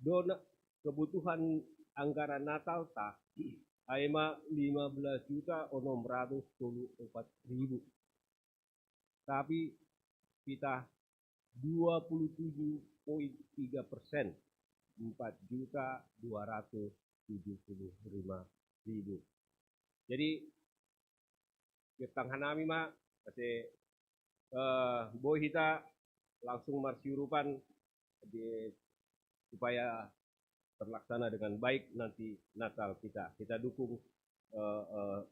Dona kebutuhan anggaran Natal tak Aima 15.634.000. Tapi kita 27.3%, 4.275.000. Jadi ketang hanami ma kasi boy kita langsung marsiurupan supaya terlaksana dengan baik nanti Natal kita dukung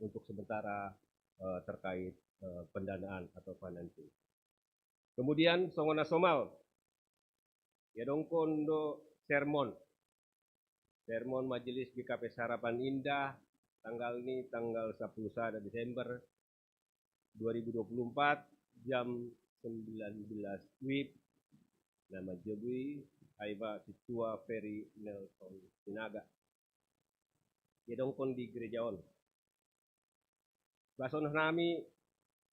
untuk sementara terkait pendanaan atau financing. Kemudian songona somal, ya dongkon do sermon Majelis GKP Harapan Indah tanggal 11 Desember 2024 jam 19 WIB nama Jebui Aiba Situa Ferry Nelson Sinaga. Ya dongkon di gerejaon. Bason nami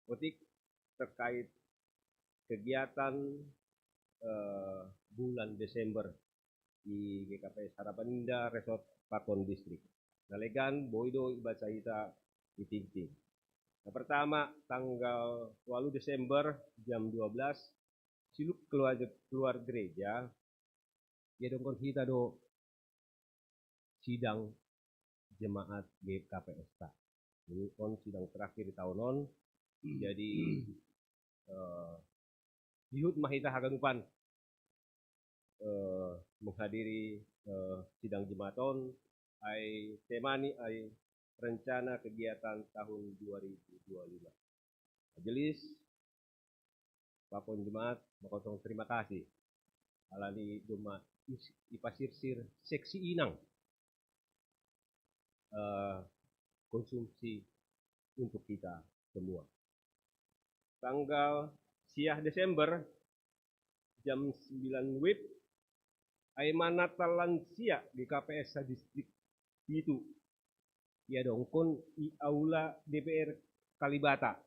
otik terkait kegiatan bulan Desember di GKP Harapan Indah Resort Pakon Distrik. Nalegan boido ibaca kita di Tingting. Yang pertama tanggal 20 Desember jam 12 siluk keluar gereja ya dongkon kita do sidang jemaat GKP Esta. Ini on sidang terakhir di tahun on. Jadi dihut mahita haganupan menghadiri sidang jematon ai temani ai rencana kegiatan tahun 2025. Majelis Pakon Jemaat makotong terima kasih alani doma ipasirsir seksi inang konsumsi untuk kita semua. Tanggal siah Desember jam 9 WIB Aiman Natal lansia di KPS distrik itu ya dongkon di aula DPR Kalibata.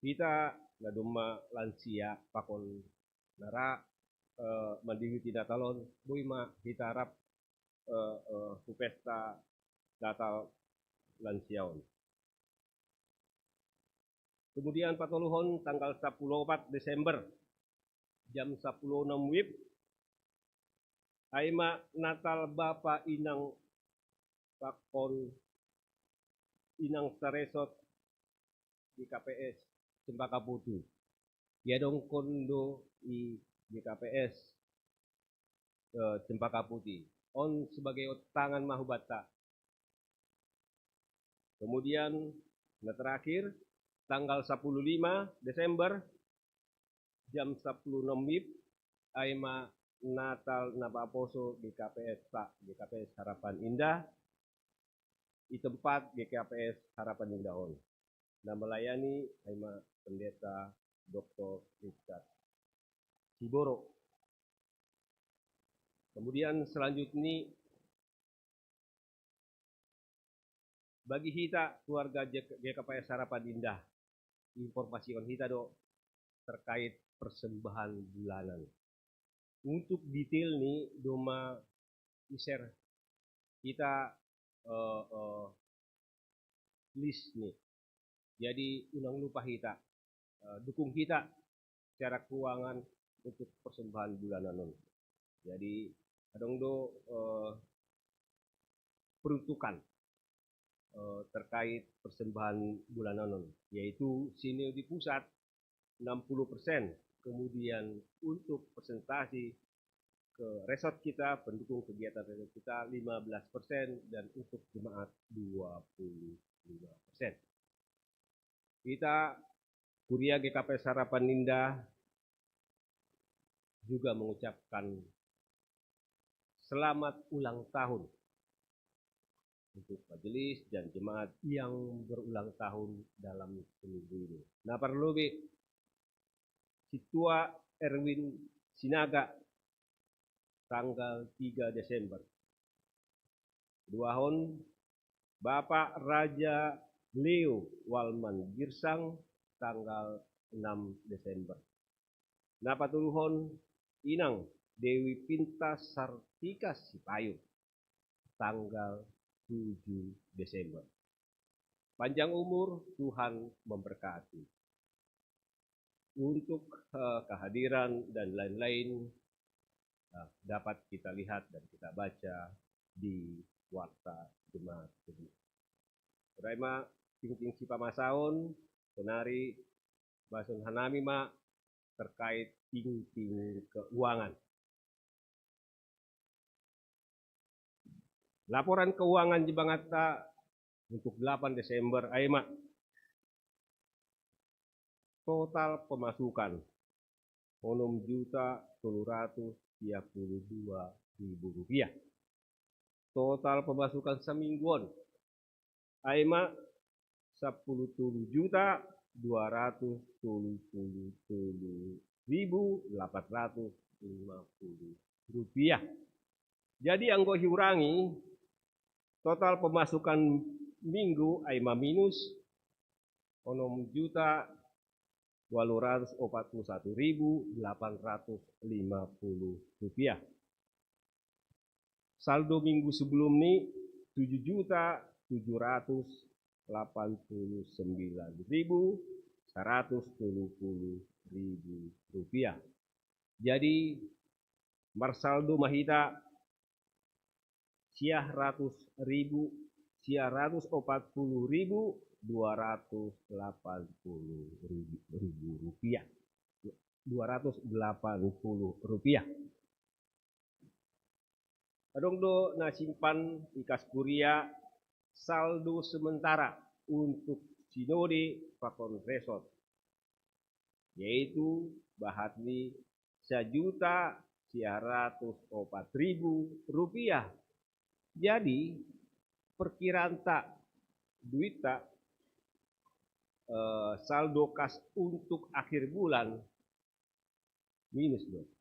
Kita ladoma lansia pakon nara mandiri tidak talon boima kita harap pesta Natal lansiaon. Kemudian patoluhon tanggal 14 Desember jam 10.06 WIB Aima Natal Bapa Inang Pakon Inang Saresot di KPS Cempaka Putih. Ya dong kondo di KPS Cempaka Putih. On sebagai tangan mahubata. Kemudian terakhir tanggal 15 Desember jam 10.06 WIB Aima Natal Napaposo di KPS Harapan Indah di tempat GKPS Harapan Indah on. Nah melayani Aima Pendeta Dr. Richard Siboro. Kemudian selanjutnya bagi kita keluarga GKPS Harapan Indah informasi on kita do terkait persembahan bulanan. Untuk detail nih doma share kita list nih. Jadi unang lupa kita dukung kita secara keuangan untuk persembahan bulanan. Jadi adong do peruntukan terkait persembahan bulanan yaitu sini di pusat 60%, kemudian untuk presentasi ke resort kita, pendukung kegiatan resort kita 15% dan untuk jemaat 25%. Kita Kuria GKP Harapan Indah juga mengucapkan selamat ulang tahun untuk majelis dan jemaat yang berulang tahun dalam seminggu ini. Nah perlu Situa Erwin Sinaga tanggal 3 Desember. Duahon Bapak Raja Leo Walman Girsang tanggal 6 Desember. Napatuluhon Inang Dewi Pinta Sartika Sipayu tanggal 7 Desember. Panjang umur Tuhan memberkati. Untuk kehadiran dan lain-lain dapat kita lihat dan kita baca di warta jemaat ini. Raima tingting sipa masaon penari bason hanami ma terkait tingting keuangan. Laporan keuangan Jibangata untuk 8 Desember AIMA. Total pemasukan Rp6.732.000. Total pemasukan semingguan AIMA 10.277.850 rupiah. Jadi anggo hiurangi total pemasukan minggu AIMA minus 6.841.850 rupiah. Saldo minggu sebelum ini 7.789.120 rupiah. Jadi marsaldo mahita 140.280 rupiah. 280 rupiah. Adong do na simpan ikas kuria saldo sementara untuk sinode pakon resort yaitu bahatni 1.904.000 rupiah. Jadi perkiraan tak duit tak saldo kas untuk akhir bulan minus dong.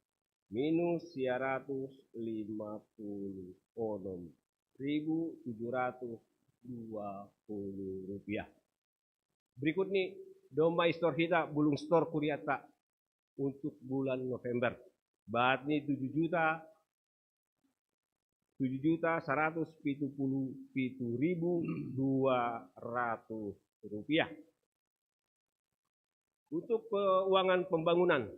Minus 156.720 rupiah. Berikut nih domba store kita bulung store kuriata untuk bulan November. Bahat nih 7.177.200 rupiah. Untuk keuangan pembangunan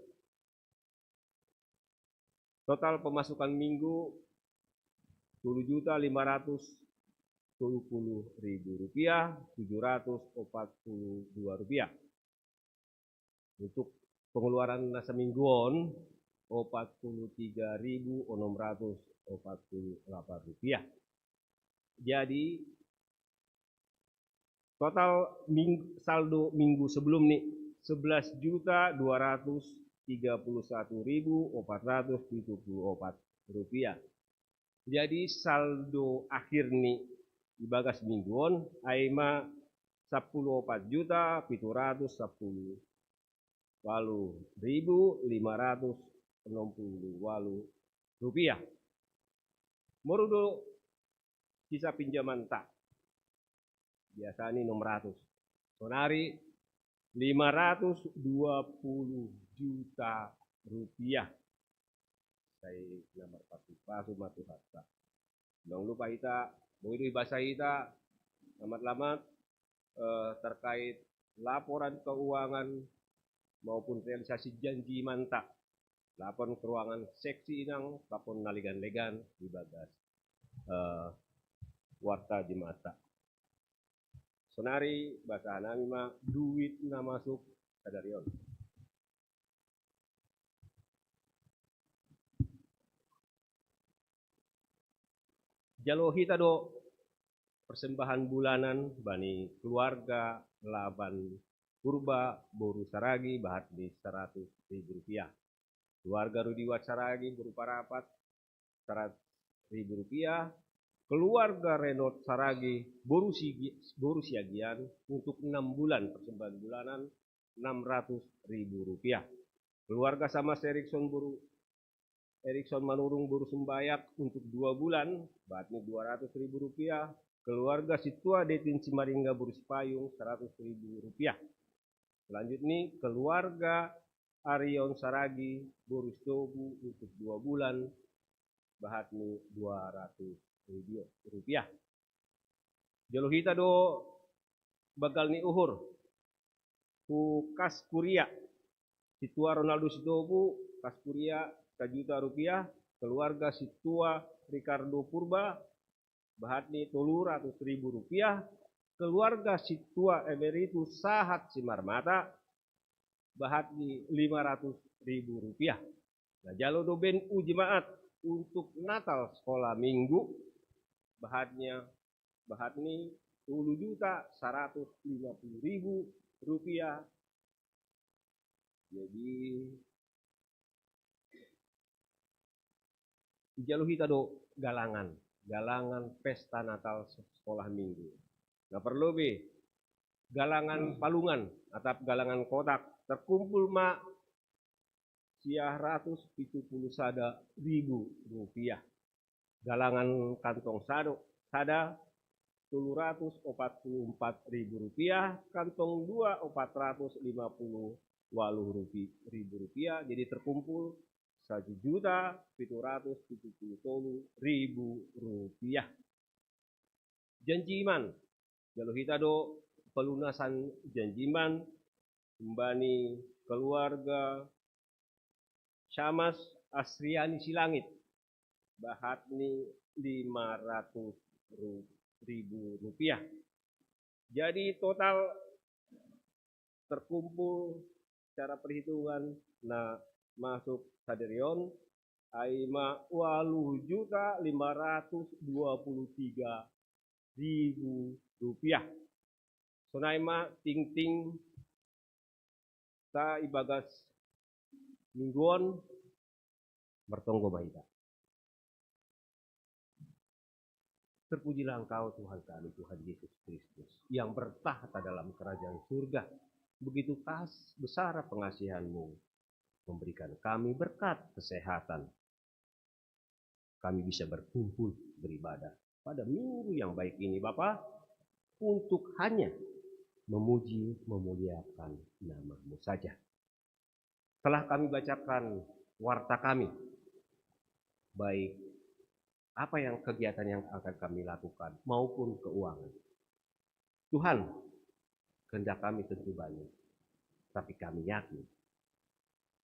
total pemasukan minggu 10.520.000 rupiah, 742 rupiah. Untuk pengeluaran nasa mingguan 43.648 rupiah. Jadi total saldo minggu sebelum nih 11.231.474 rupiah. Jadi saldo akhir nih di bagas mingguan AIMA 10.4.710.560 rupiah. Morudo sisa pinjaman tak biasa ini 600. Sonari 520 juta rupiah. Saya nomor pasu matu hatta. Jangan lupa kita, boleh bahasa kita lamat-lamat terkait laporan keuangan maupun realisasi janji mantap. Laporan keuangan seksi inang kapon naligan-legan di bagas warta jemata. Sonari bahasa nami mah duit na masuk sadarion. Jalo kita do persembahan bulanan bani keluarga Laban Purba Boru Saragi bahat di 100.000 rupiah. Keluarga Rudiwat Saragi berupa rapat 100.000 rupiah. Keluarga Renot Saragi Boru Siagian untuk 6 bulan persembahan bulanan 600.000 rupiah. Keluarga sama Erikson Manurung Boru Sembayak untuk 2 bulan bahatnya 200.000 rupiah. Keluarga Situa Detin Cimaringga Boru Sipayung 100.000 rupiah. Selanjutnya keluarga Arion Saragi Boru Stobu untuk 2 bulan bahatnya 200.000 rupiah. Jalo kita do bagal ni uhur ku kas kuria Situa Ronaldo Sitobu kas kuria 1 juta rupiah. Keluarga Situa Ricardo Purba bahatni 300.000 rupiah. Keluarga Situa Emeritus Sahat Simarmata bahatni 500.000 rupiah. Nah jalo do ben jemaat untuk Natal sekolah minggu bahatnya 10.150.000 rupiah. Jadi dijaluhi tado galangan pesta Natal sekolah minggu. Nah perlu galangan palungan atau galangan kotak terkumpul mak 170.000 rupiah. Galangan kantong sada 744.000 rupiah, kantong 2 450.000 rupiah. Jadi terkumpul 1.777.000 rupiah. Janjiman, kalau kita do pelunasan janjiman kembali keluarga Syamas Asriani Silangit, bahatni 500.000 rupiah. Jadi total terkumpul secara perhitungan masuk sadarion aima 8.523.000 rupiah. Sonaima ting ta ibagas mingguan bertonggo baita. Terpujilah Engkau Tuhan kami, Tuhan Yesus Kristus, yang bertahta dalam kerajaan surga. Begitu besar pengasihan-Mu, memberikan kami berkat kesehatan. Kami bisa berkumpul beribadah pada minggu yang baik ini, Bapa, untuk hanya memuji, memuliakan nama-Mu saja. Telah kami bacakan warta kami, baik apa yang kegiatan yang akan kami lakukan maupun keuangan. Tuhan, kehendak kami tentu banyak, tapi kami yakin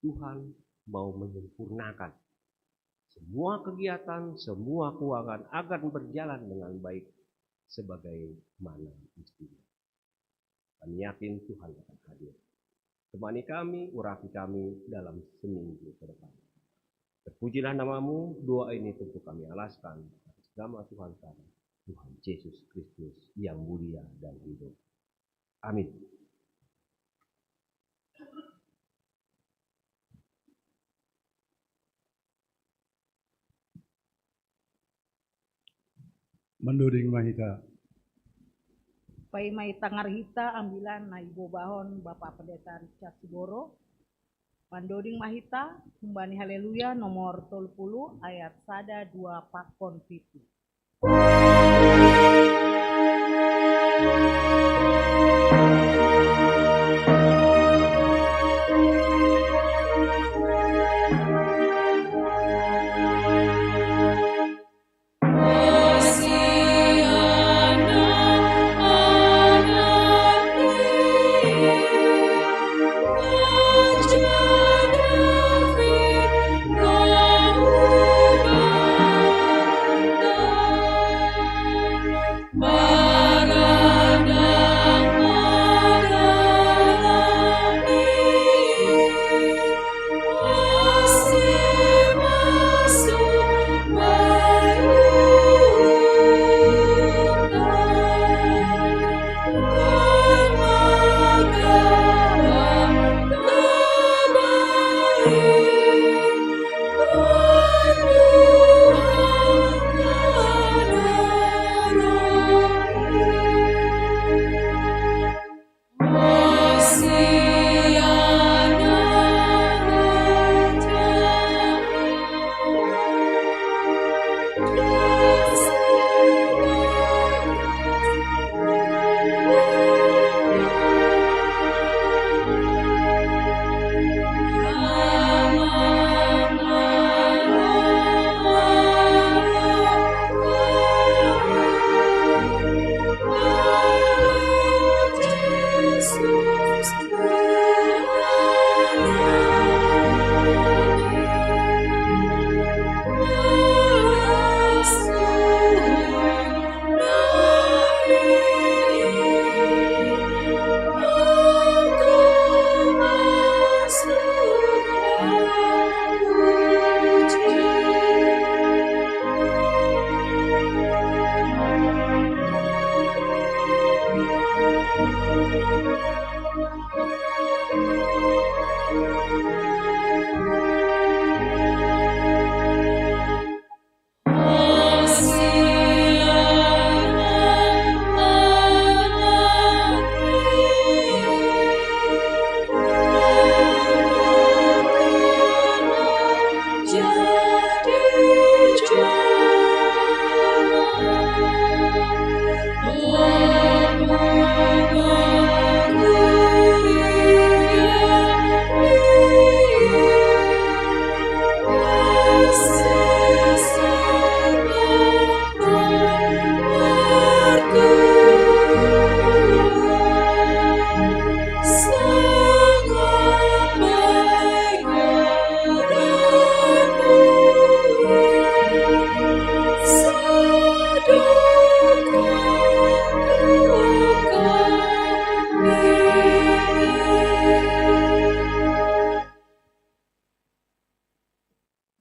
Tuhan mau menyempurnakan semua kegiatan, semua keuangan agar berjalan dengan baik sebagaimana mestinya. Kami yakin Tuhan akan hadir. Temani kami, urapi kami dalam seminggu ke depan. Terpujilah nama-Mu, doa ini tentu kami alaskan atas nama Tuhan kami, Tuhan Yesus Kristus yang mulia dan hidup. Amin. Manduding mahita. Pai mai tangarhita ambilan na ibu bahon Bapak Pendeta Richard Sigoro. Mandoding mahita, kumbani haleluya nomor 30 ayat 1 2 pakon pitu. Baradang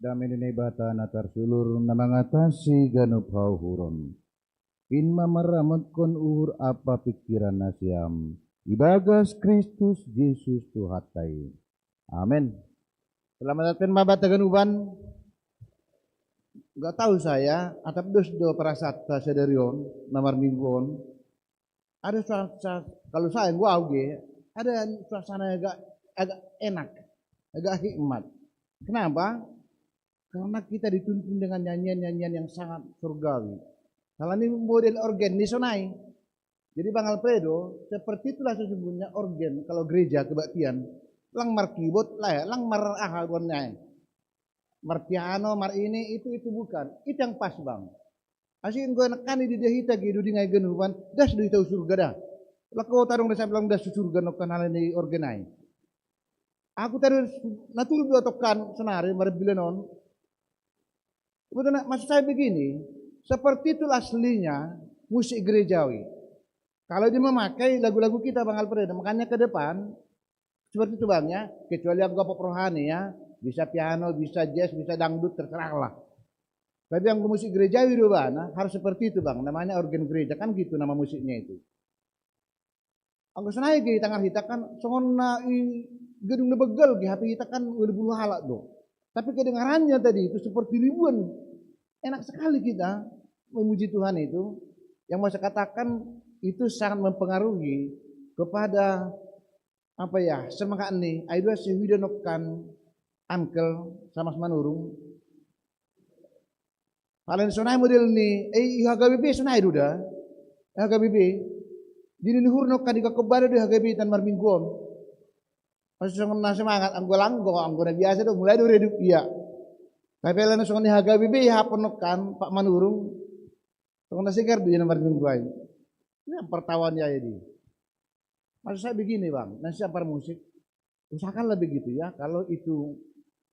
Damai bata natar sulur namangatasi ganup hauhuron. In mamaramat kon uhur apa pikiran nasiam. Ibagas Kristus Yesus Tuhatai. Amin. Selamat datang mabata ganuban. Gak tahu saya, atap do prasata sederion, namar mingguon. Ada suasana, kalau saya gua auge, ada suasana agak enak, agak hikmat. Kenapa? Karena kita dituntun dengan nyanyian-nyanyian yang sangat surgawi. Kalau ini model organ di sonai. Jadi Bang Alfredo, seperti itulah sesungguhnya organ kalau gereja kebaktian. Lang mar keyboard lah ya, lang mar ahagonnya. Mar piano, mar ini, itu bukan. Itu yang pas Bang. Asyik gue nekan di dehita gitu di ngai genuban, dah sudah tahu surga dah. Lah kau tarung desa bilang dah surga nokan hal ini organai. Aku tadi natul dua tokan senari mar bilenon. Betul, maksud saya begini, seperti itu aslinya musik gerejawi. Kalau dia memakai lagu-lagu kita Bang Alfredo, makanya ke depan seperti itu Bang ya, kecuali aku pop rohani ya, bisa piano, bisa jazz, bisa dangdut, terserah lah. Tapi yang musik gerejawi itu Bang, harus seperti itu Bang, namanya organ gereja, kan gitu nama musiknya itu. Aku senai ke tangan kita kan, songona gedung nebegel ke HP kita kan udah bulu halak do. Tapi kedengarannya tadi itu seperti ribuan. Enak sekali kita memuji Tuhan itu. Yang mau saya katakan itu sangat mempengaruhi kepada apa ya, semangat nih. Aidua sehidanokan angkel sama manurung. Kalian sonai model ni, HGBB sonai duda. HGBB. Jadi nihurnokan di kakobada di HGBB tan marmingguan. Masih semangat anggo na biasa do mulai do redup iya. Tapi lain songon ni HGBB ya penokan Pak Manurung. Songon na segar di nomor mingguan. Ini pertawan ya ini. Maksud saya begini Bang, nanti siapa musik usahakanlah begitu ya kalau itu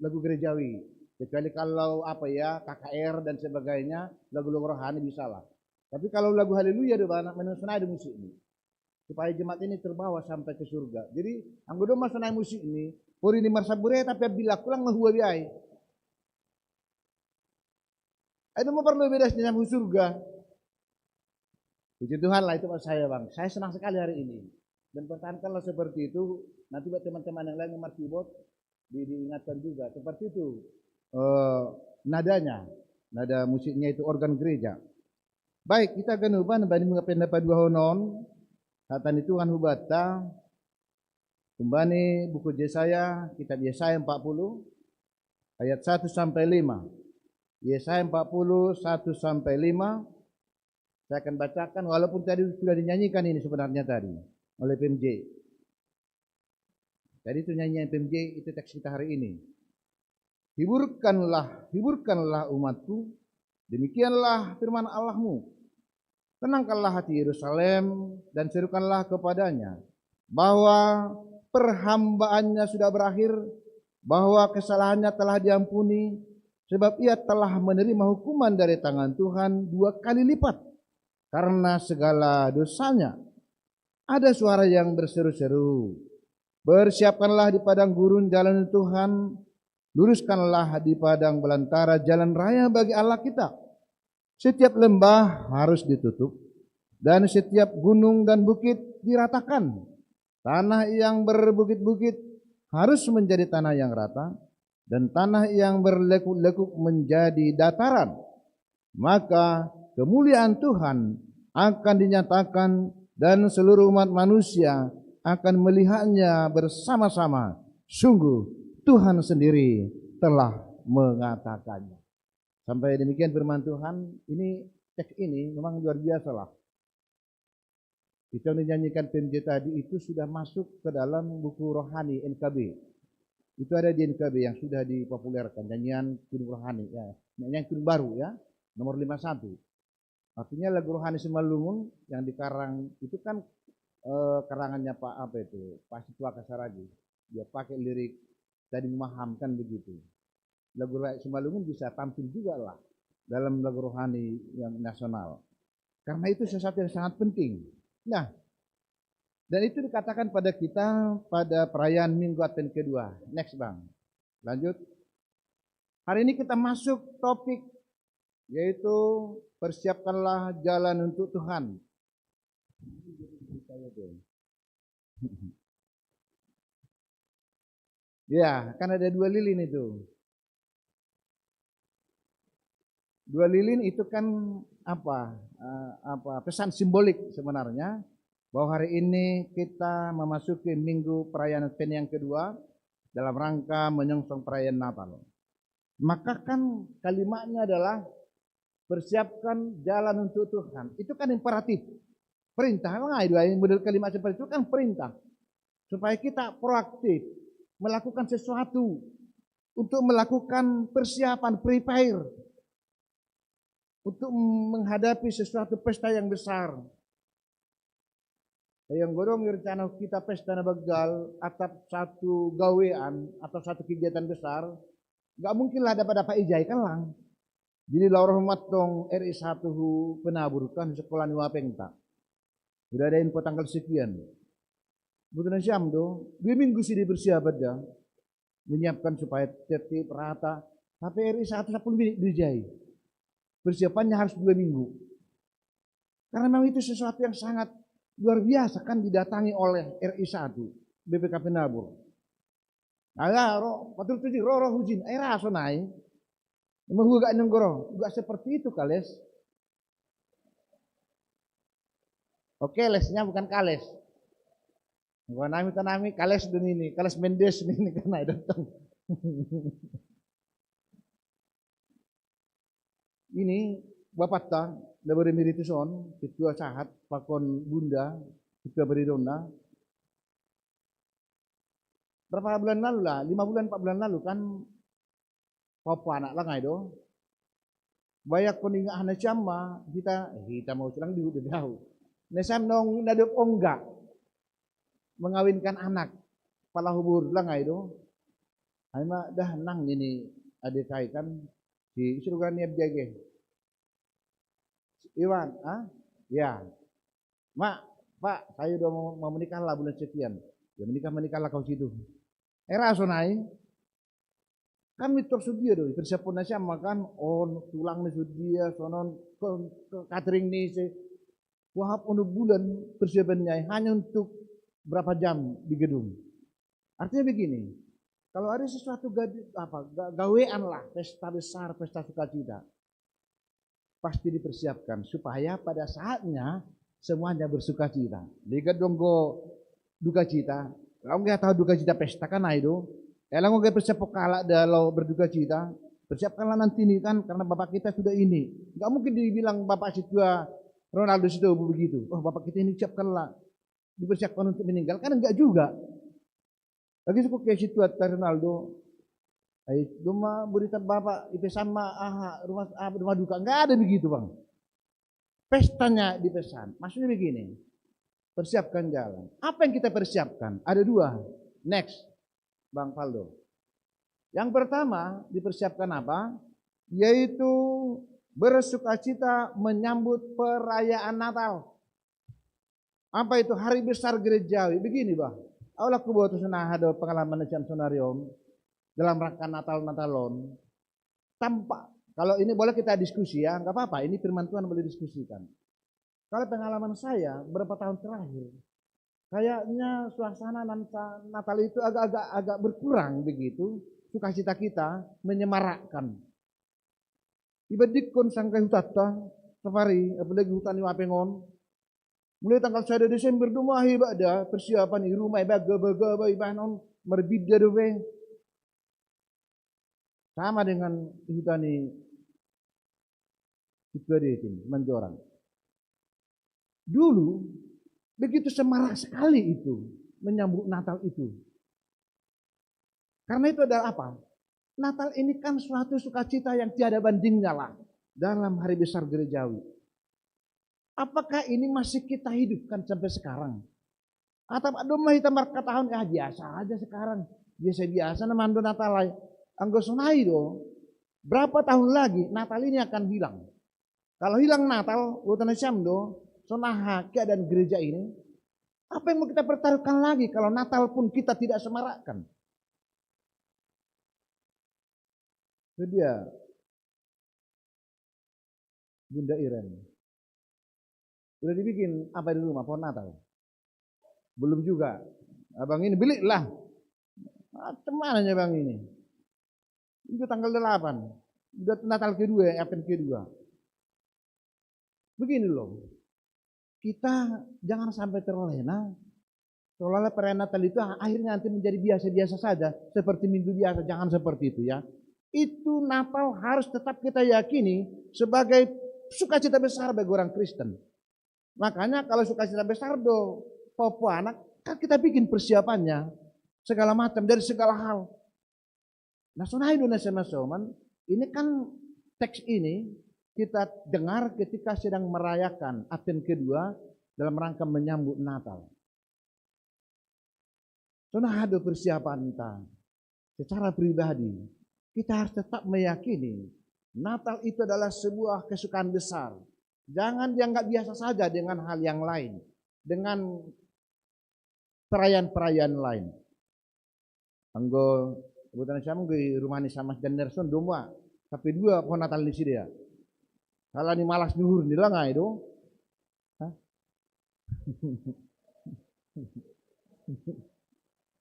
lagu gerejawi. Kecuali kalau apa ya KKR dan sebagainya lagu-lagu rohani bisa lah. Tapi kalau lagu haleluya do Bang menusana ada musik ini. Supaya jemaat ini terbawa sampai ke surga. Jadi anggodo masa naik musik ini, puri di marsabure tapi bila kulang ngehua biai. Itu mau perlu beda dengan surga. Puji Tuhan lah itu maksud saya Bang. Saya senang sekali hari ini. Dan pertahankanlah seperti itu. Nanti buat teman-teman yang lain yang markibot diingatkan juga seperti itu. Nadanya, nada musiknya itu organ gereja. Baik, kita akan ubah banding pendapat dua honon. Hatan itu kan hubata kembali buku Yesaya, kitab Yesaya 40 ayat 1 sampai 5. Yesaya 40 1 sampai 5. Saya akan bacakan walaupun tadi sudah dinyanyikan ini sebenarnya tadi oleh PMJ. Tadi itu nyanyian PMJ, itu teks kita hari ini. Hiburkanlah umatku, demikianlah firman Allahmu. Tenangkanlah hati Yerusalem dan serukanlah kepadanya bahwa perhambaannya sudah berakhir, bahwa kesalahannya telah diampuni, sebab ia telah menerima hukuman dari tangan Tuhan 2 kali lipat karena segala dosanya. Ada suara yang berseru-seru, bersiapkanlah di padang gurun jalan Tuhan, luruskanlah di padang belantara jalan raya bagi Allah kita. Setiap lembah harus ditutup dan setiap gunung dan bukit diratakan. Tanah yang berbukit-bukit harus menjadi tanah yang rata dan tanah yang berlekuk-lekuk menjadi dataran. Maka kemuliaan Tuhan akan dinyatakan dan seluruh umat manusia akan melihatnya bersama-sama. Sungguh Tuhan sendiri telah mengatakannya. Sampai demikian firman Tuhan, ini teks ini memang luar biasa lah. Kita menyanyikan PMJ tadi itu sudah masuk ke dalam buku rohani NKB. Itu ada di NKB yang sudah dipopulerkan, nyanyian kudung rohani, ya, nyanyian kudung baru ya, nomor 51. Artinya lagu rohani Simalungun yang dikarang itu kan karangannya Pak apa itu, Pak Sitwa Kasaragi. Dia pakai lirik tadi memahamkan begitu. Lagu Simalungun bisa tampil juga lah dalam lagu rohani yang nasional. Karena itu sesuatu yang sangat penting. Nah, dan itu dikatakan pada kita pada perayaan Minggu Advent kedua. Next Bang, lanjut. Hari ini kita masuk topik yaitu persiapkanlah jalan untuk Tuhan. Ya, kan ada 2 lilin itu. 2 lilin itu kan apa pesan simbolik sebenarnya bahwa hari ini kita memasuki minggu perayaan Advent yang kedua dalam rangka menyongsong perayaan Natal. Maka kan kalimatnya adalah persiapkan jalan untuk Tuhan. Itu kan imperatif. Perintah. Memang ada model kalimat seperti itu kan perintah. Supaya kita proaktif melakukan sesuatu untuk melakukan persiapan, prepare untuk menghadapi sesuatu pesta yang besar. Yang godong rencana kita pesta na begal atau satu gawean atau satu kegiatan besar, nggak mungkin lah dapat ijai kan lang. Jadi laurah matong RI1 penabur kan sekolah ni wapeng tak. Udah ada info tanggal sekian. Bukan siam do, 2 minggu sih dipersiapkan dah, menyiapkan supaya tertib rata. Tapi RI1 10 menit dijai. Persiapannya harus 2 minggu. Karena memang itu sesuatu yang sangat luar biasa kan didatangi oleh RI1 BPK Penabur. Nah, patul tuji roh hujin, raso nai. Memang gak nenggoro, gak seperti itu kales. Oke, lesnya bukan kales. Bukan nami kales dan ini, kales Mendes ini karena datang. Ini Bapak ta, dari Merituson, ketua sahat, pakon bunda, ketua beridona. Berapa bulan lalu lah, 5 bulan, 4 bulan lalu kan, papa anak langai do. Banyak peninggal anak cama, kita mau selang di udah jauh. Nesam nong nadop onggak, mengawinkan anak, pala hubur langai do. Hanya dah nang ini adik kai kan, di suruhan niab jage. Iwan, ya, mak, pak, saya udah mau menikah lah bulan sekian. Ya menikah lah kau situ. Sonai, kami tersedia doy, persiapan nasi makan, tulang nih sedia, sonon ke catering nih se, wahap untuk bulan persiapannya hanya untuk berapa jam di gedung. Artinya begini, kalau ada sesuatu gawean lah, pesta besar, pesta sukacita, pasti dipersiapkan supaya pada saatnya semuanya bersukacita. Di gedung go duka cita. Kalau nggak tahu duka cita pesta kan itu, kalau nggak persiap kalah dalau berduka cita, persiapkanlah nanti ini kan karena bapak kita sudah ini. Nggak mungkin dibilang bapak situ Ronaldo situ begitu. Oh bapak kita ini siapkanlah, dipersiapkan untuk meninggal kan enggak juga. Lagi suku kayak situ Ronaldo, cuma berita bapak itu sama rumah duka nggak ada begitu bang. Pestanya dipesan, maksudnya begini. Persiapkan jalan. Apa yang kita persiapkan? Ada 2. Next, Bang Faldo. Yang pertama dipersiapkan apa? Yaitu bersukacita menyambut perayaan Natal. Apa itu hari besar gerejawi? Begini bang. Allah kubuat ada pengalaman macam sonarium dalam rangka Natal-Natalon. Tampak. Kalau ini boleh kita diskusi ya, nggak apa-apa. Ini firman Tuhan boleh diskusikan. Kalau pengalaman saya berapa tahun terakhir, kayaknya suasana Natal itu agak berkurang begitu. Sukacita kita menyemarakkan. Ibadikon sangkai hutata safari, apalagi hutan di Wapengon. Mulai tanggal 1 Desember dumahi ada persiapan di rumah baga ibanon merbida dobe. Sama dengan hutan di itu menjorang. Dulu begitu semarak sekali itu menyambut Natal itu. Karena itu adalah apa? Natal ini kan suatu sukacita yang tiada bandingnya lah dalam hari besar gerejawi. Apakah ini masih kita hidupkan sampai sekarang? Atau domah kita marka tahun biasa aja sekarang. Biasa-biasa namanya Natal. Anggo sonai do. Berapa tahun lagi Natal ini akan hilang? Kalau hilang Natal, utana do. Sonaha keadaan gereja ini, apa yang mau kita pertaruhkan lagi kalau Natal pun kita tidak semarakkan? Itu dia Bunda Iren. Sudah dibikin apa di rumah pohon Natal? Belum juga. Abang ini belilah. Macam mananya bang ini? Itu tanggal 8. Udah Natal kedua, Advent kedua. Begini loh. Kita jangan sampai terlena. Seolah-olah perayaan Natal itu akhirnya nanti menjadi biasa-biasa saja. Seperti minggu biasa. Jangan seperti itu ya. Itu Natal harus tetap kita yakini sebagai sukacita besar bagi orang Kristen. Makanya kalau sukacita besar do popo anak, kan kita bikin persiapannya. Segala macam, dari segala hal. Nah, sunai Indonesia Masoman, ini kan teks ini kita dengar ketika sedang merayakan Advent kedua dalam rangka menyambut Natal. Sunai ada persiapan kita. Secara pribadi, kita harus tetap meyakini Natal itu adalah sebuah kesukaan besar. Jangan dianggap biasa saja dengan hal yang lain. Dengan perayaan-perayaan lain. Anggo kebetulan saya di rumah ni sama Jenderson domba. Tapi 2 pohon Natal di sini ya. Kalau ni malas duhur ni lah nggak itu.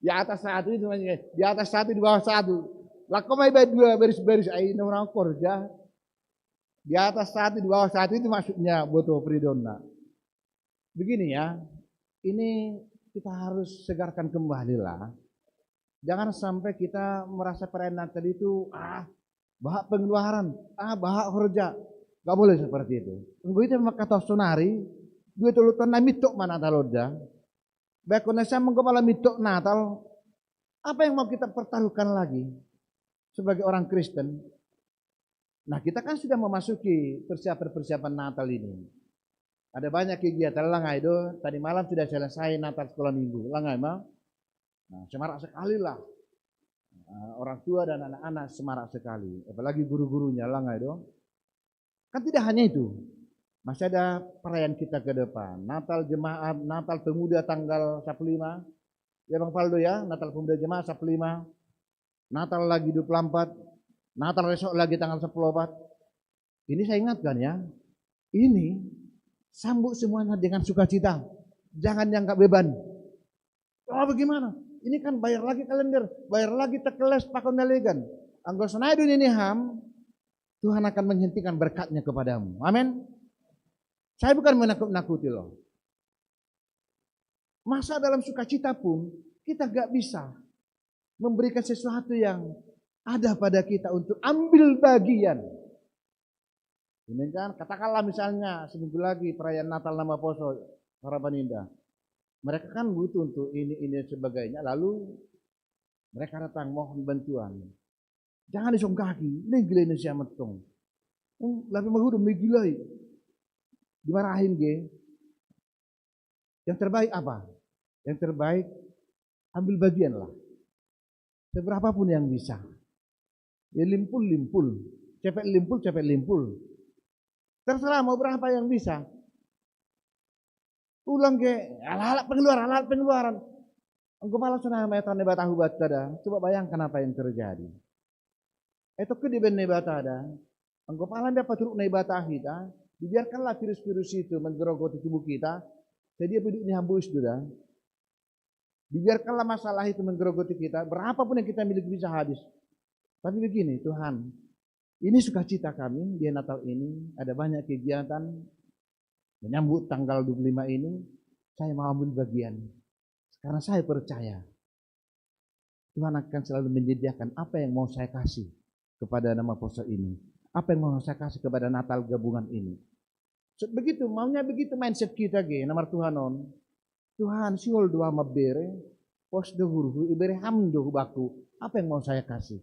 Di atas 1 itu di atas 1 di bawah 1. Lah kok mai 2 baris-baris ai orang kerja. Di atas 1 di bawah 1 itu maksudnya Boto Pridonna. Begini ya. Ini kita harus segarkan kembali lah. Jangan sampai kita merasa perayaan Natal itu bahak pengeluaran, bahak kerja. Gak boleh seperti itu. Begitu kata sonari, dua tulutan na mitok mana Natal oda. Baik Indonesia menggopala mitok Natal, apa yang mau kita pertaruhkan lagi sebagai orang Kristen? Nah, kita kan sudah memasuki persiapan Natal ini. Ada banyak kegiatan lah itu. Tadi malam sudah selesai Natal sekolah minggu. Lah emang. Nah, semarak sekali lah. Orang tua dan anak-anak semarak sekali. Apalagi guru-gurunya lah itu. Kan tidak hanya itu. Masih ada perayaan kita ke depan. Natal Jemaat, Natal Pemuda tanggal 15. Ya Bang Faldo ya, Natal Pemuda Jemaat 15. Natal lagi 24. Natal besok lagi tanggal 14. Ini saya ingatkan ya. Ini sambut semuanya dengan sukacita. Jangan dianggap beban. Oh bagaimana? Ini kan bayar lagi kalender, bayar lagi tekeles pakon dalegan. Anggo senaidun ini ham, Tuhan akan menghentikan berkatnya kepadamu. Amin. Saya bukan menakut-nakuti loh. Masa dalam sukacita pun kita gak bisa memberikan sesuatu yang ada pada kita untuk ambil bagian. Ini kan katakanlah misalnya seminggu lagi perayaan Natal nama Poso Harapan Indah. Mereka kan butuh untuk ini dan sebagainya. Lalu mereka datang mohon bantuan. Jangan disong kaki. Ini gila Indonesia metong. Tapi mahudum gilai. Dimarahin ge. Yang terbaik apa? Yang terbaik ambil bagian lah. Seberapapun yang bisa. Ya limpul. Cepet limpul. Terserah mau berapa yang bisa. Ulang ke alat pengeluaran. Engkau malah sunah metan nebata hubat tada. Coba bayangkan apa yang terjadi. Itu ke di ben nebata ada. Engkau malah dapat turuk nebata kita. Dibiarkanlah virus-virus itu menggerogoti tubuh kita. Jadi dia duduk di hambus sudah. Dibiarkanlah masalah itu menggerogoti kita. Berapapun yang kita miliki bisa habis. Tapi begini Tuhan. Ini sukacita kami di Natal ini. Ada banyak kegiatan. Menyambut tanggal 25 ini, saya mau ambil bagian. Karena saya percaya, Tuhan akan selalu menyediakan apa yang mau saya kasih kepada nama Poso ini. Apa yang mau saya kasih kepada Natal gabungan ini. Begitu, maunya begitu mindset kita, nama Tuhanon. Tuhan, siol doa mabere, pos dohuru, ibere hamdo baku. Apa yang mau saya kasih?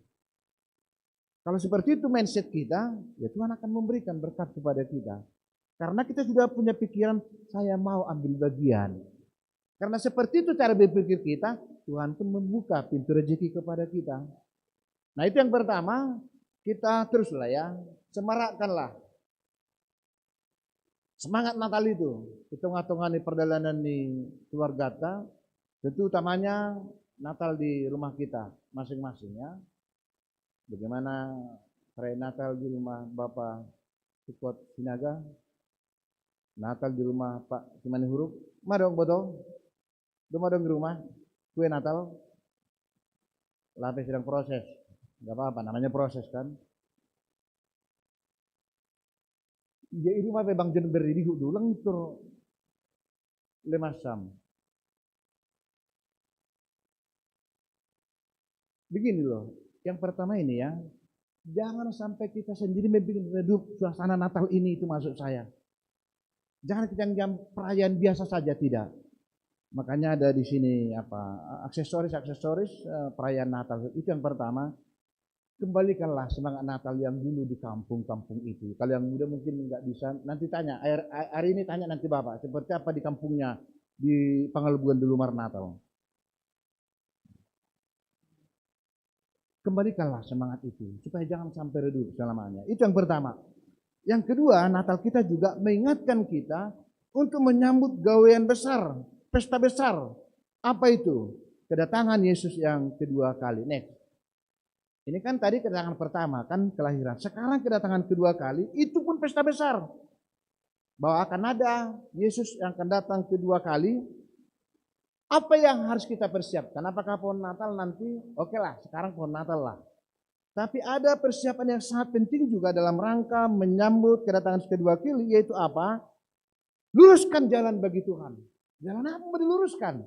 Kalau seperti itu mindset kita, ya Tuhan akan memberikan berkat kepada kita. Karena kita sudah punya pikiran, saya mau ambil bagian. Karena seperti itu cara berpikir kita, Tuhan pun membuka pintu rezeki kepada kita. Nah itu yang pertama, kita teruslah ya, semarakkanlah. Semangat Natal itu, hitung-hitungan di perjalanan di keluarga kita, tentu utamanya Natal di rumah kita masing-masing ya. Bagaimana perayaan Natal di rumah Bapak Sukot Sinaga, Natal di rumah Pak Simani Huruf, madong botol, madong di rumah, kue Natal, lape sedang proses, nggak apa-apa, namanya proses kan. Di rumah Bang Jen beri dulu tur lemasam. Begini loh, yang pertama ini ya, jangan sampai kita sendiri membuat redup suasana Natal ini, itu maksud saya. Jangan kita jam perayaan biasa saja, tidak. Makanya ada di sini aksesoris perayaan Natal. Itu yang pertama. Kembalikanlah semangat Natal yang dulu di kampung-kampung itu. Kalau yang muda mungkin nggak bisa, nanti tanya. Hari ini tanya nanti Bapak, seperti apa di kampungnya di Pangalubuan di Lumar Natal. Kembalikanlah semangat itu supaya jangan sampai redup selamanya. Itu yang pertama. Yang kedua, Natal kita juga mengingatkan kita untuk menyambut gawean besar, pesta besar. Apa itu? Kedatangan Yesus yang kedua kali. Next. Ini kan tadi kedatangan pertama, kan kelahiran. Sekarang kedatangan kedua kali, itu pun pesta besar. Bahwa akan ada Yesus yang akan datang kedua kali. Apa yang harus kita persiapkan? Apakah pohon Natal nanti? Oke lah, sekarang pohon Natal lah. Tapi ada persiapan yang sangat penting juga dalam rangka menyambut kedatangan kedua kali, yaitu apa? Luruskan jalan bagi Tuhan. Jalan apa mau diluruskan?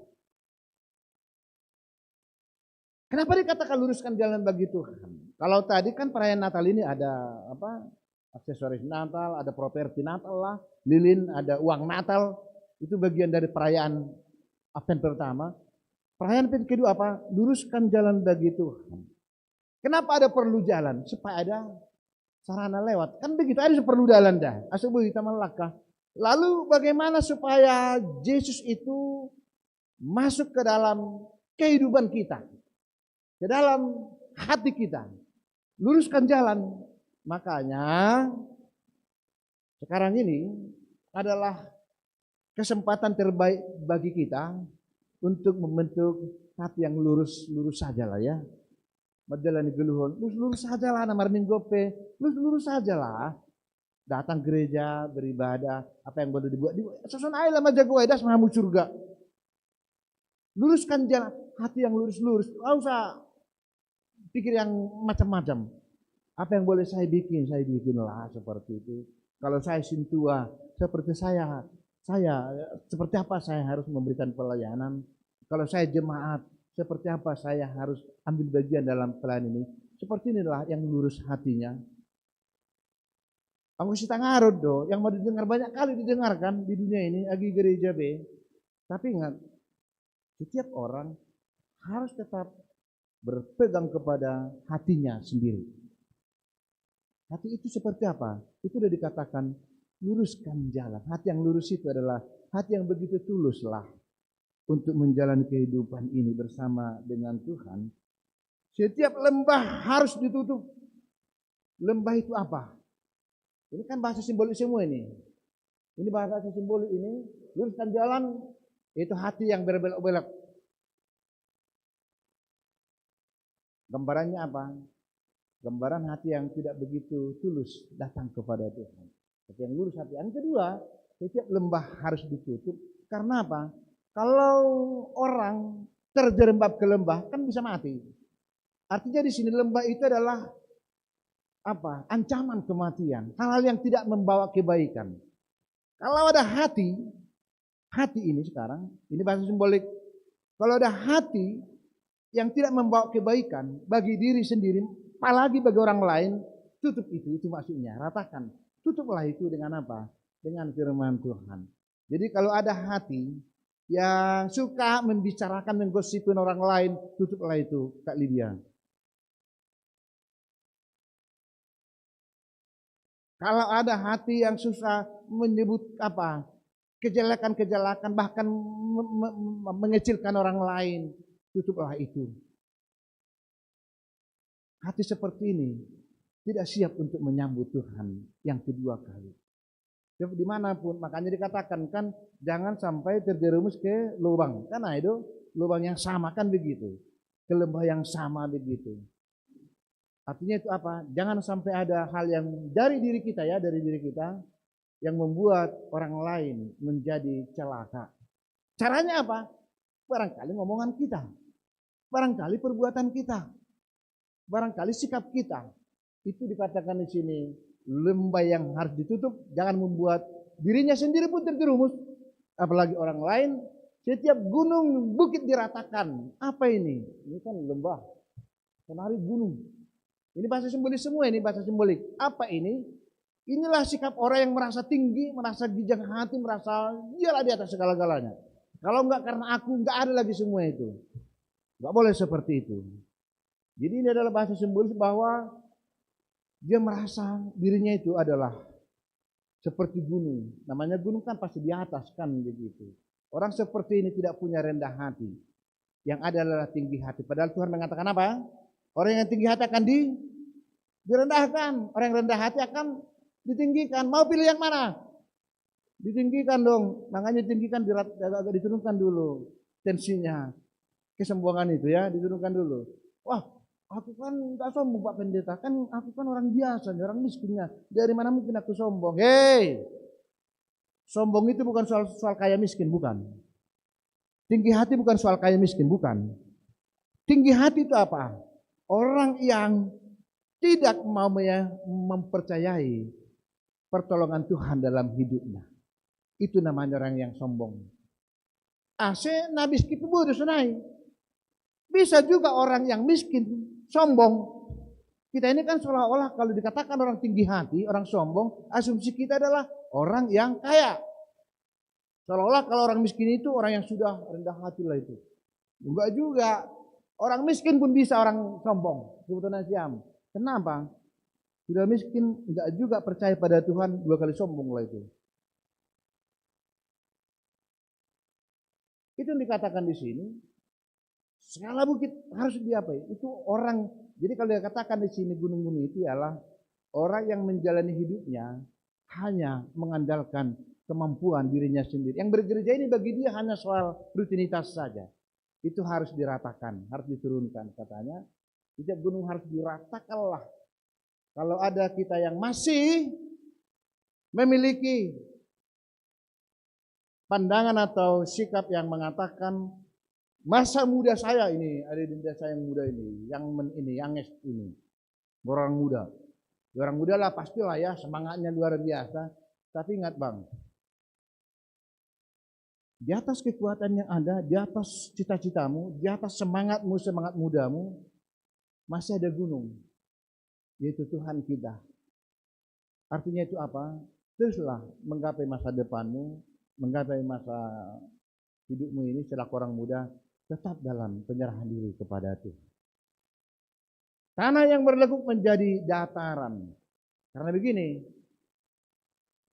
Kenapa dikatakan luruskan jalan bagi Tuhan? Kalau tadi kan perayaan Natal ini ada aksesoris Natal, ada properti Natal lah, lilin, ada uang Natal. Itu bagian dari perayaan Advent pertama. Perayaan Advent kedua apa? Luruskan jalan bagi Tuhan. Kenapa ada perlu jalan? Supaya ada sarana lewat. Kan begitu, ada perlu jalan dah. Asubuh kita melangkah. Lalu bagaimana supaya Yesus itu masuk ke dalam kehidupan kita, ke dalam hati kita, luruskan jalan. Makanya sekarang ini adalah kesempatan terbaik bagi kita untuk membentuk hati yang lurus saja lah ya. Menjalani geluhon, lurus saja lah, namar minggope, lurus saja lah. Datang gereja, beribadah, apa yang boleh dibuat. Susun aja lah majago edas mahamu surga. Luruskan jalan, hati yang lurus. Nggak usah pikir yang macam-macam. Apa yang boleh saya bikinlah seperti itu. Kalau saya sintua, seperti saya seperti apa saya harus memberikan pelayanan. Kalau saya jemaat, seperti apa saya harus ambil bagian dalam pelayanan ini. Seperti inilah yang lurus hatinya. Aku sita ngarut do, yang mau didengar banyak kali didengarkan di dunia ini, agi gereja B. Tapi ingat, setiap orang harus tetap berpegang kepada hatinya sendiri. Hati itu seperti apa? Itu sudah dikatakan luruskan jalan. Hati yang lurus itu adalah hati yang begitu tuluslah untuk menjalani kehidupan ini bersama dengan Tuhan. Setiap lembah harus ditutup. Lembah itu apa? Ini kan bahasa simbolik semua ini. Ini bahasa simbolik ini. Luruskan jalan, itu hati yang berbelok-belok. Gambarannya apa? Gambaran hati yang tidak begitu tulus datang kepada Tuhan. Hati yang lurus hati. Yang kedua, setiap lembah harus ditutup. Karena apa? Kalau orang terjerembab ke lembah kan bisa mati. Artinya di sini lembah itu adalah apa? Ancaman kematian. Hal-hal yang tidak membawa kebaikan. Kalau ada hati ini sekarang, ini bahasa simbolik. Kalau ada hati yang tidak membawa kebaikan bagi diri sendiri, apalagi bagi orang lain, tutup itu maksudnya, ratakan. Tutuplah itu dengan apa? Dengan firman Tuhan. Jadi kalau ada hati yang suka membicarakan, menggosipin orang lain, tutuplah itu, Kak Lydia. Kalau ada hati yang susah menyebut apa? Kejelekan-kejelekan, bahkan mengecilkan orang lain, tutuplah itu. Hati seperti ini tidak siap untuk menyambut Tuhan yang kedua kali. Dimanapun, makanya dikatakan kan jangan sampai terjerumus ke lubang. Karena itu lubang yang sama kan begitu. Ke lembah yang sama begitu. Artinya itu apa? Jangan sampai ada hal yang dari diri kita ya, dari diri kita yang membuat orang lain menjadi celaka. Caranya apa? Barangkali ngomongan kita, barangkali perbuatan kita, barangkali sikap kita. Itu dikatakan di sini lembah yang harus ditutup, jangan membuat dirinya sendiri pun terjerumus, apalagi orang lain. Setiap gunung bukit diratakan. Apa ini? Ini kan lembah, kenari gunung. Ini bahasa simbolik semua, ini bahasa simbolik. Apa ini? Inilah sikap orang yang merasa tinggi, merasa gijang hati, merasa dialah di atas segala-galanya. Kalau enggak karena aku, enggak ada lagi semua itu. Enggak boleh seperti itu. Jadi ini adalah bahasa simbolis bahwa dia merasa dirinya itu adalah seperti gunung. Namanya gunung kan pasti di atas kan begitu. Orang seperti ini tidak punya rendah hati. Yang ada adalah tinggi hati. Padahal Tuhan mengatakan apa? Orang yang tinggi hati akan direndahkan. Orang yang rendah hati akan ditinggikan. Mau pilih yang mana? Ditinggikan dong. Makanya tinggikan, agak diturunkan dulu tensinya. Kesombongan itu ya, diturunkan dulu. Wah, aku kan gak sombong Pak Pendeta. Kan aku kan orang biasa, orang miskinnya. Dari mana mungkin aku sombong? Hei, sombong itu bukan soal kaya miskin, bukan. Tinggi hati bukan soal kaya miskin, bukan. Tinggi hati itu apa? Orang yang tidak mau mempercayai pertolongan Tuhan dalam hidupnya. Itu namanya orang yang sombong. Ase nabis kipubu senai. Bisa juga orang yang miskin sombong. Kita ini kan seolah-olah kalau dikatakan orang tinggi hati, orang sombong, asumsi kita adalah orang yang kaya. Seolah-olah kalau orang miskin itu orang yang sudah rendah hati lah itu. Enggak juga. Orang miskin pun bisa orang sombong. Sebetulnya siam. Kenapa? Sudah miskin enggak juga percaya pada Tuhan, 2 kali sombong lah itu. Itu yang dikatakan di sini. Segala bukit harus diapai. Itu orang. Jadi kalau dikatakan di sini gunung-gunung itu ialah orang yang menjalani hidupnya hanya mengandalkan kemampuan dirinya sendiri. Yang bergereja ini bagi dia hanya soal rutinitas saja. Itu harus diratakan, harus diturunkan katanya. Setiap gunung harus diratakanlah. Kalau ada kita yang masih memiliki pandangan atau sikap yang mengatakan masa muda saya ini, ada di desa yang muda ini, yang ini, orang muda. Orang muda lah pastilah ya, semangatnya luar biasa. Tapi ingat bang, di atas kekuatan yang ada, di atas cita-citamu, di atas semangatmu, semangat mudamu, masih ada gunung, yaitu Tuhan kita. Artinya itu apa? Teruslah menggapai masa depanmu, menggapai masa hidupmu ini selaku orang muda, tetap dalam penyerahan diri kepada Tuhan. Tanah yang berlekuk menjadi dataran. Karena begini,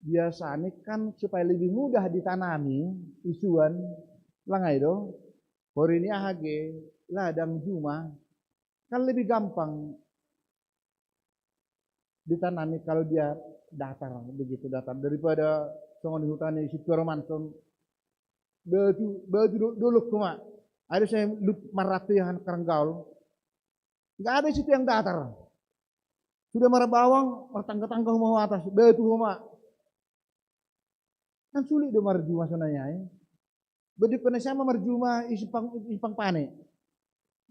biasanya kan supaya lebih mudah ditanami isuan langai do, hari ini ahage ladang juma kan lebih gampang ditanami kalau dia datar begitu datar daripada songon hutan di situ romanson baju dulu kuma ada saya maratu yang karanggaul nggak ada situ yang datar sudah marah bawang tangga-tangga mau atas batu kuma kan sulit do marjuma sonanya ya bedi pernah sama marjuma isipang pane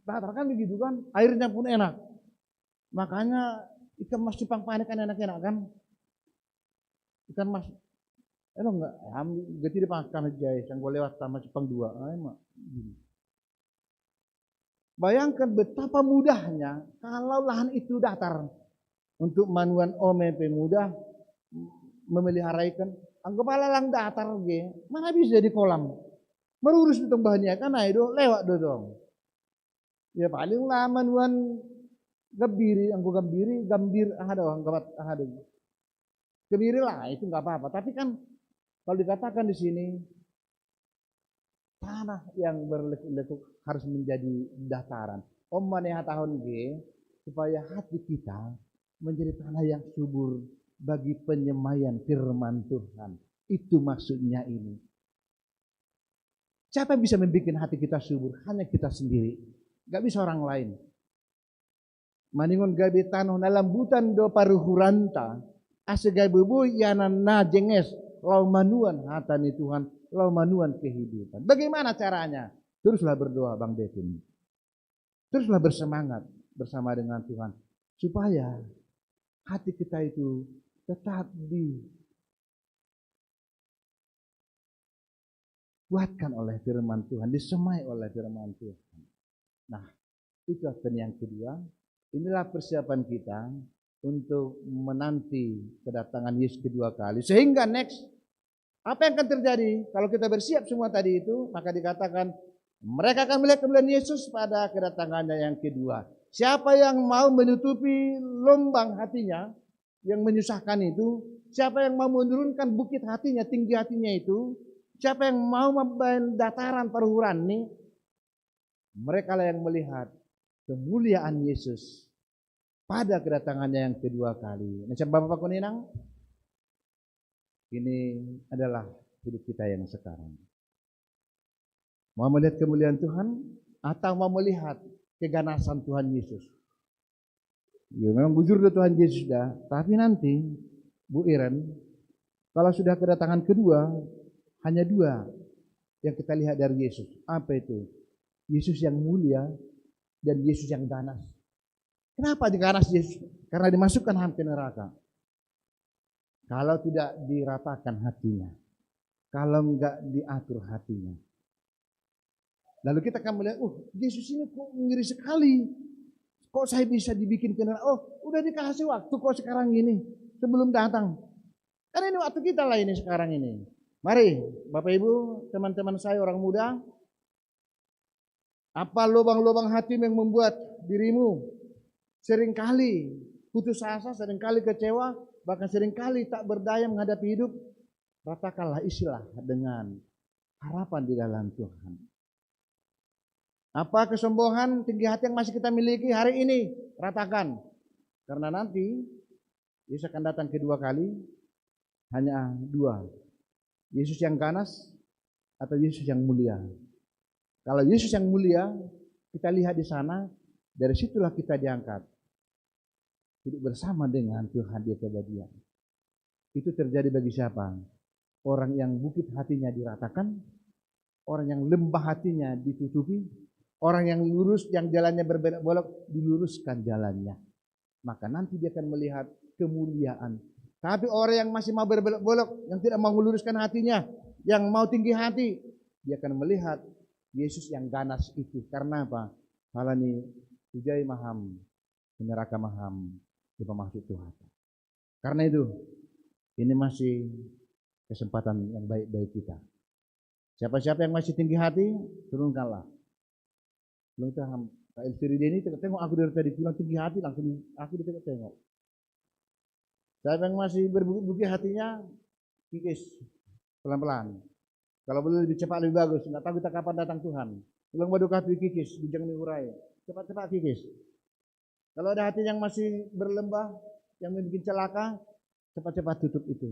datar kan begitu kan airnya pun enak makanya ikan mas cipang pane kan enak-enak kan ikan mas enggak gak tidak makan aja yang gue lewat sama cipang 2 mak bayangkan betapa mudahnya kalau lahan itu datar untuk manuan ome pemuda memelihara ikan anggaplah lang datar ge mana bisa di kolam merurus di tembahnya kan ayo lewat dong ya paling lama manuan gambiri gambir ada kebiri lah itu nggak apa-apa tapi kan kalau dikatakan di sini tanah yang berlekuk-lekuk harus menjadi dataran maneh tahun G supaya hati kita menjadi tanah yang subur bagi penyemaian firman Tuhan itu maksudnya ini siapa yang bisa membuat hati kita subur hanya kita sendiri nggak bisa orang lain maningon gabi tanoh na lambutan do paruhuranta, asa gabi boy yanan na jenges, lau manuan hatani Tuhan, lau manuan kehidupan. Bagaimana caranya? Teruslah berdoa Bang Devin. Teruslah bersemangat bersama dengan Tuhan. Supaya hati kita itu tetap dikuatkan oleh firman Tuhan, disemai oleh firman Tuhan. Nah, itu yang kedua. Inilah persiapan kita untuk menanti kedatangan Yesus kedua kali. Sehingga next, apa yang akan terjadi? Kalau kita bersiap semua tadi itu, maka dikatakan mereka akan melihat kemuliaan Yesus pada kedatangannya yang kedua. Siapa yang mau menutupi lombang hatinya, yang menyusahkan itu, siapa yang mau menurunkan bukit hatinya, tinggi hatinya itu, siapa yang mau membangun dataran perhuran ini, mereka lah yang melihat kemuliaan Yesus pada kedatangannya yang kedua kali. Nah, Bapak Kuninang, ini adalah hidup kita yang sekarang. Mau melihat kemuliaan Tuhan atau mau melihat keganasan Tuhan Yesus? Ya memang bujur Tuhan Yesus dah, tapi nanti Bu Iren, kalau sudah kedatangan kedua, hanya dua yang kita lihat dari Yesus. Apa itu? Yesus yang mulia dan Yesus yang ganas. Kenapa diganas Yesus? Karena dimasukkan ke neraka. Kalau tidak diratakan hatinya, kalau enggak diatur hatinya. Lalu kita akan melihat, Yesus ini kok ngeri sekali. Kok saya bisa dibikin ke neraka? Udah dikasih waktu kok sekarang ini, sebelum datang. Karena ini waktu kita lah ini sekarang ini. Mari Bapak Ibu, teman-teman saya orang muda, apa lubang-lubang hati yang membuat dirimu seringkali putus asa, seringkali kecewa, bahkan seringkali tak berdaya menghadapi hidup? Ratakanlah, isilah dengan harapan di dalam Tuhan. Apa kesombongan, tinggi hati yang masih kita miliki hari ini? Ratakan. Karena nanti Yesus akan datang kedua kali, hanya dua. Yesus yang ganas atau Yesus yang mulia. Kalau Yesus yang mulia, kita lihat di sana, dari situlah kita diangkat. Hidup bersama dengan Tuhan di keabadian. Itu terjadi bagi siapa? Orang yang bukit hatinya diratakan, orang yang lembah hatinya ditutupi, orang yang lurus, yang jalannya berbelok-belok, diluruskan jalannya. Maka nanti dia akan melihat kemuliaan. Tapi orang yang masih mau berbelok-belok, yang tidak mau meluruskan hatinya, yang mau tinggi hati, dia akan melihat Yesus yang ganas itu. Karena apa? Halani hujai maham, neraka maham, di pemaksud Tuhan. Karena itu, ini masih kesempatan yang baik-baik kita. Siapa-siapa yang masih tinggi hati, turunkanlah. Belum tahu, Pak Elviri ini tengok aku dari tadi bilang tinggi hati, langsung aku ditengok-tengok. Siapa yang masih berbukit hatinya, kikis pelan-pelan. Kalau boleh lebih cepat lebih bagus. Nggak tahu kita kapan datang Tuhan. Ulang badu kaki kikis, bijang diurai. Cepat-cepat kikis. Kalau ada hati yang masih berlembah, yang membuat celaka, cepat-cepat tutup itu.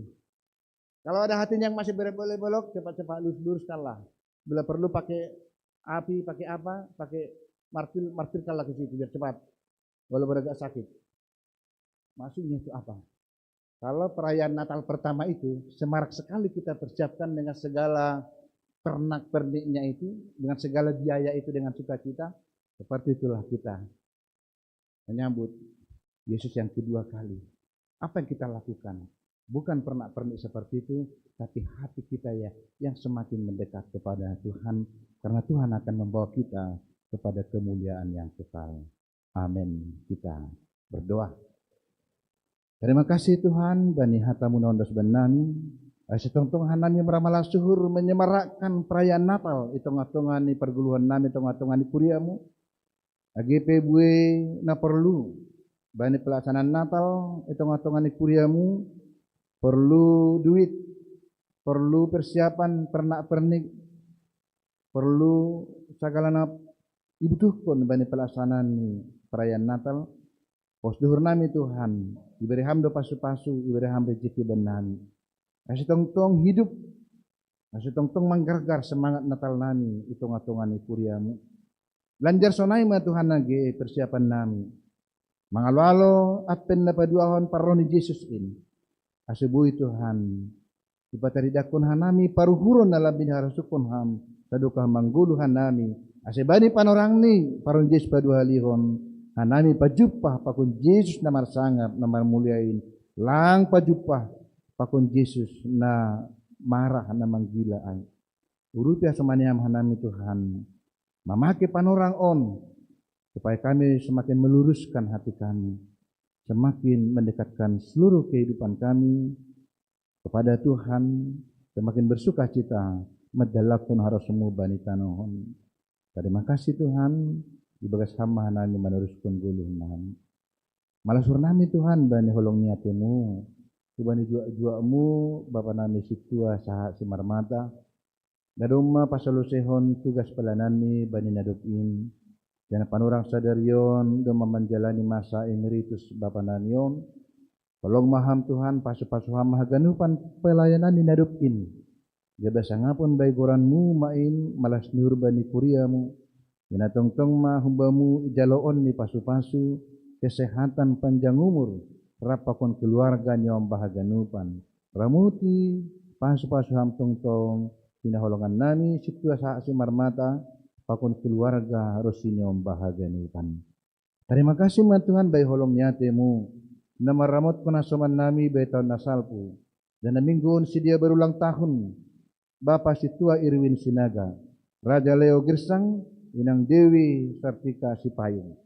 Kalau ada hati yang masih berbelok-belok, cepat-cepat luruskanlah. Bila perlu pakai api, pakai apa, pakai martirkanlah ke situ biar cepat. Walaupun agak sakit. Maksudnya itu apa? Kalau perayaan Natal pertama itu semarak sekali kita persiapkan dengan segala pernak-perniknya itu, dengan segala biaya itu dengan sukacita, seperti itulah kita menyambut Yesus yang kedua kali. Apa yang kita lakukan? Bukan pernak-pernik seperti itu, tapi hati kita ya yang semakin mendekat kepada Tuhan, karena Tuhan akan membawa kita kepada kemuliaan yang kekal. Amin. Kita berdoa. Terima kasih Tuhan, bani hatamu nondos benami, setongtong hanami meramala suhur menyemarakkan perayaan Natal, itung-atungan ni perguluhan nami, itung-atungan ni kuriamu, AGP bue na perlu, bani pelaksanaan Natal, itung-atungan ni kuriamu, perlu duit, perlu persiapan pernak-pernik, perlu segala dibutuhkan bani pelaksanaan ni perayaan Natal. Posduhur nami Tuhan, diberi hamdo pasu-pasu, diberi hamdo rezeki benami. Kasih tong-tong hidup, kasih tong-tong menggargar semangat Natal nami, hitung-hitungan kuriamu. Lanjar sonai ma Tuhan nage persiapan nami. Mangalo at penapaduahon paron ni Jesus in. Asubui Tuhan. Ipataridakon hanami paruhuron na labin harasukon ham. Sadukah mangguluhan nami. Asebani panorang ni paron Jesus paduhalihon. Hanami pajupah pakun Jesus na marsangap na marmuliain. Lang pajupah pakun Jesus na marah na manggilaan. Urupi asamaniam hanami Tuhan. Mamake panorang on. Supaya kami semakin meluruskan hati kami. Semakin mendekatkan seluruh kehidupan kami kepada Tuhan. Semakin bersuka cita. Madalakun harasumu bani tanohon. Terima kasih Tuhan. Ibagas hamba hanami meneruskan guluhan. Malasur nami Tuhan bani holong niatemu. Subani jua-juamu Bapa nami situa saha simarmata. Daduma pasalusehon tugas pelanani bani nadupin. Dan panurang sadarion doma menjalani masa emeritus Bapa nanion. Tolong maham Tuhan pasu-pasuham mahaganupan pelayanan di nadupin. Gabasa ngapun baik goranmu main malas niur bani kuriamu. Yanatong-tong mahumbamu ijaloon ni pasu-pasu. Kesehatan panjang umur. Rapakon keluarga nyom bahaganupan. Ramuti pasu-pasuham tong-tong. Pinaholongan nami situa saat simarmata. Pakun keluarga harus sinyom bahaganupan. Terima kasih Tuhan bayi holong nyatemu. Nama ramot penasoman nami bayi tahun nasalpu. Dan mingguun si dia berulang tahun. Bapak situa Irwin Sinaga. Raja Leo Girsang. Inang Dewi Sartika Sipayung.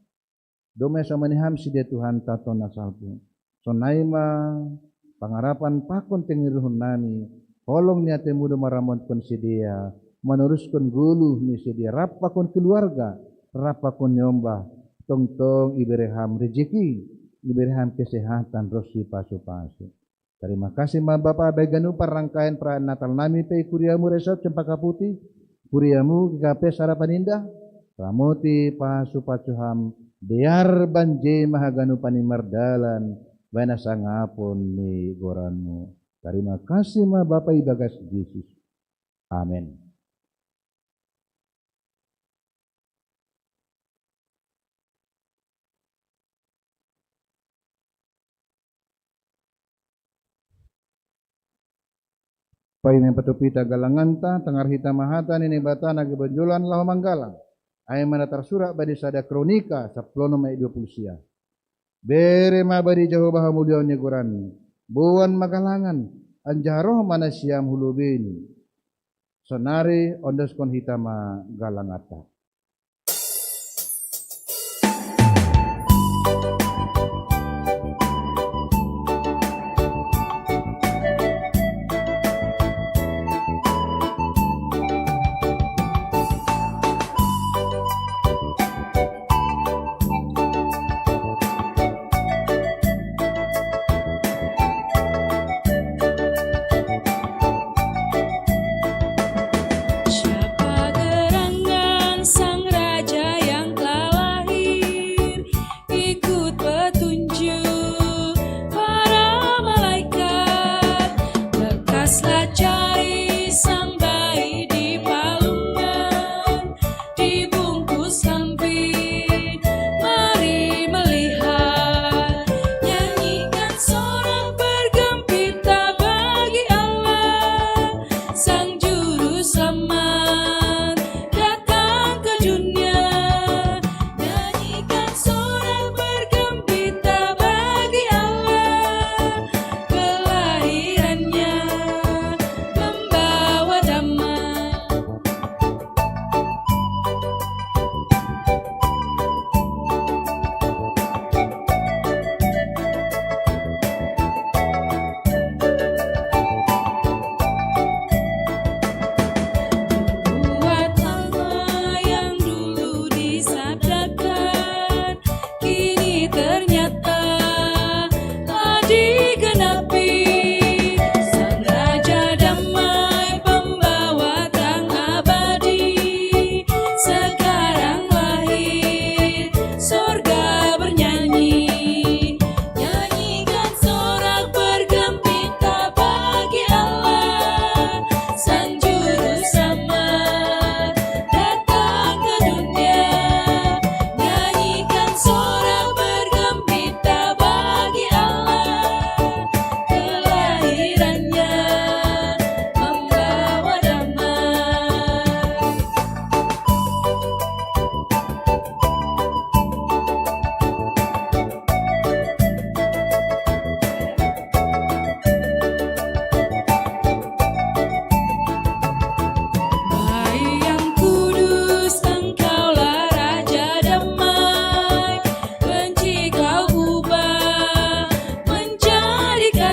Dome samaniham si dia Tuhan tato nasalpu. Sonaima pangarapan pakun tengiruhun nami. Holong nyatemu doma ramot kon si dia. Meneruskan gulu ni sedia rapakon keluarga, rapakon nyombah, tong-tong ibereham rezeki, ibereham kesehatan rosi pasu-pasu. Terima kasih ma Bapak baganu rangkaian perayaan Natal nami pe kuriamu resort Cempaka Putih, kuriamu GKP Harapan Indah, Ramoti pasu-pasuham, dear banje mahaganu panimardalan, bana sangapon ni goranmu. Terima kasih ma Bapak ibagas Yesus. Amin. Paine patupita galanganta tangar hita mahata nini bata nagi benjolan lahu manggala. Ay manatar surak badi sada kronika saplono mai 20 sia. Bere ma badi jauh baha mulia nyegurani. Buan magalangan anjaroh mana siam hulubini. Sonari ondaskon hita ma galangata.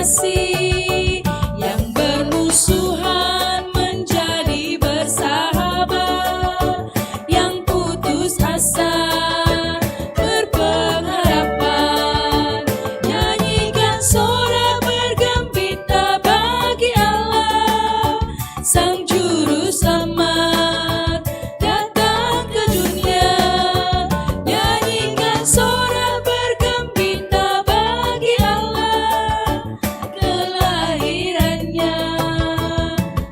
kasih yang bermusuhan menjadi bersahabat, yang putus asa berpengharapan. Nyanyikan sorak bergembira bagi Allah, Sang Juru Selamat datang ke dunia. Nyanyikan sorak bergembira bagi Allah, kelahirannya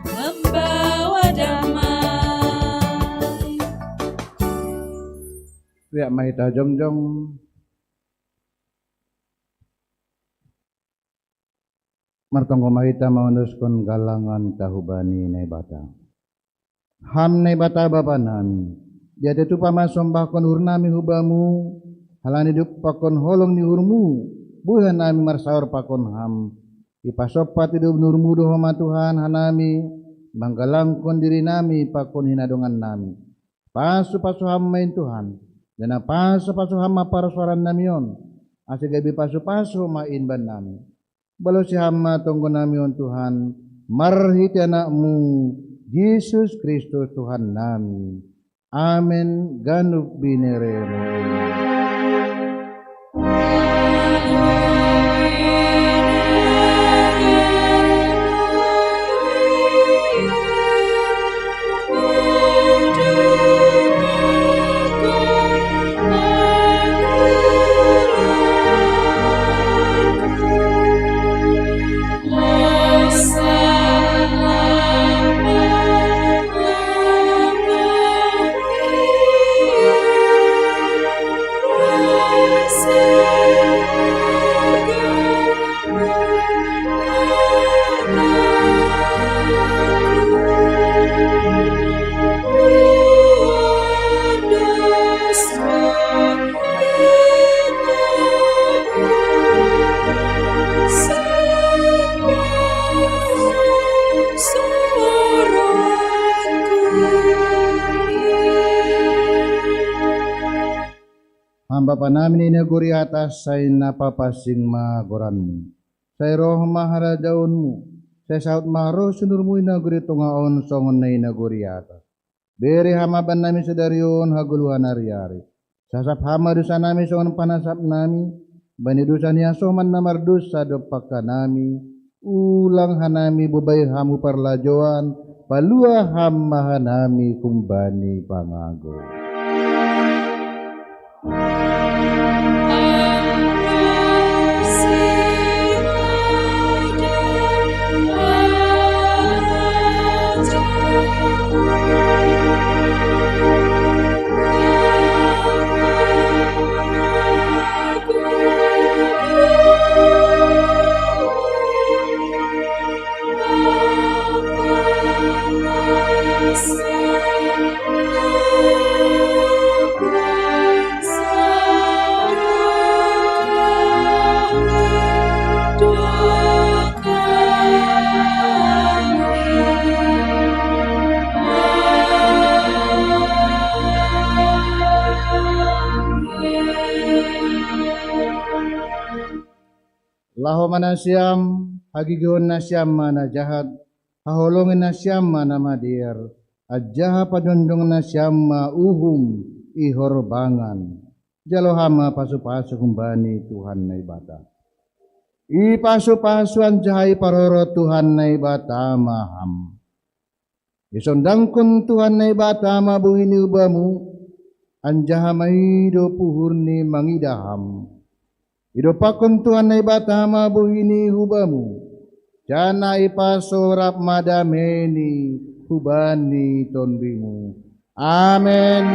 membawa damai. Ya mahita jongjong martonggo mahita maunduskon galangan tahubani nebata. Ham nebata bapa nami. Dia tetu pamasombahkon hurnami hubamu. Halani duk pakon holong ni hurmu. Buhan nami marsaur pakon ham. Ipasopat hidup nurmu dohoma Tuhan hanami. Manggalangkon diri nami pakon hinadongan nami. Pasu ham main Tuhan. Dan pasu ham aparasuaran namion. Asigabi pasu main ban nami. Balau si hama tunggu nami on Tuhan, marhiti anakmu, Yesus Kristus Tuhan nami. Amin. Ganuk bineremo. Hamba panamin inaguri atas say napapasing magoranmu. Say roh mahara daunmu. Say saut maharo sunurmu inaguri tungaon songon na inaguri atas. Beri hama ban nami sedarion haguluhan ari-ari. Sasap hama dosa nami songon panasap nami. Bani dosa niya soman namar dosa dopaka nami. Ulang hanami bubay hamu parlajoan. Palua hama hanami kumbani pangago. Laho manasyam, hagigihon na siyam mana jahat, haholongin na siyam mana madir, adjaha padondong na siyam mauhum ihorbangan. Jalohama pasu-pasu kumbani Tuhan na ibata. Ipasu-pasuan jahai paroro Tuhan na ibata maham. Isondangkon Tuhan na ibata mabuhini ubamu, anjaha maido puhurni mangidaham. Idopakon Tuhan na ibata mabuhini hubamu. Jana ipasorap madameni hubani tonbimu. Amen.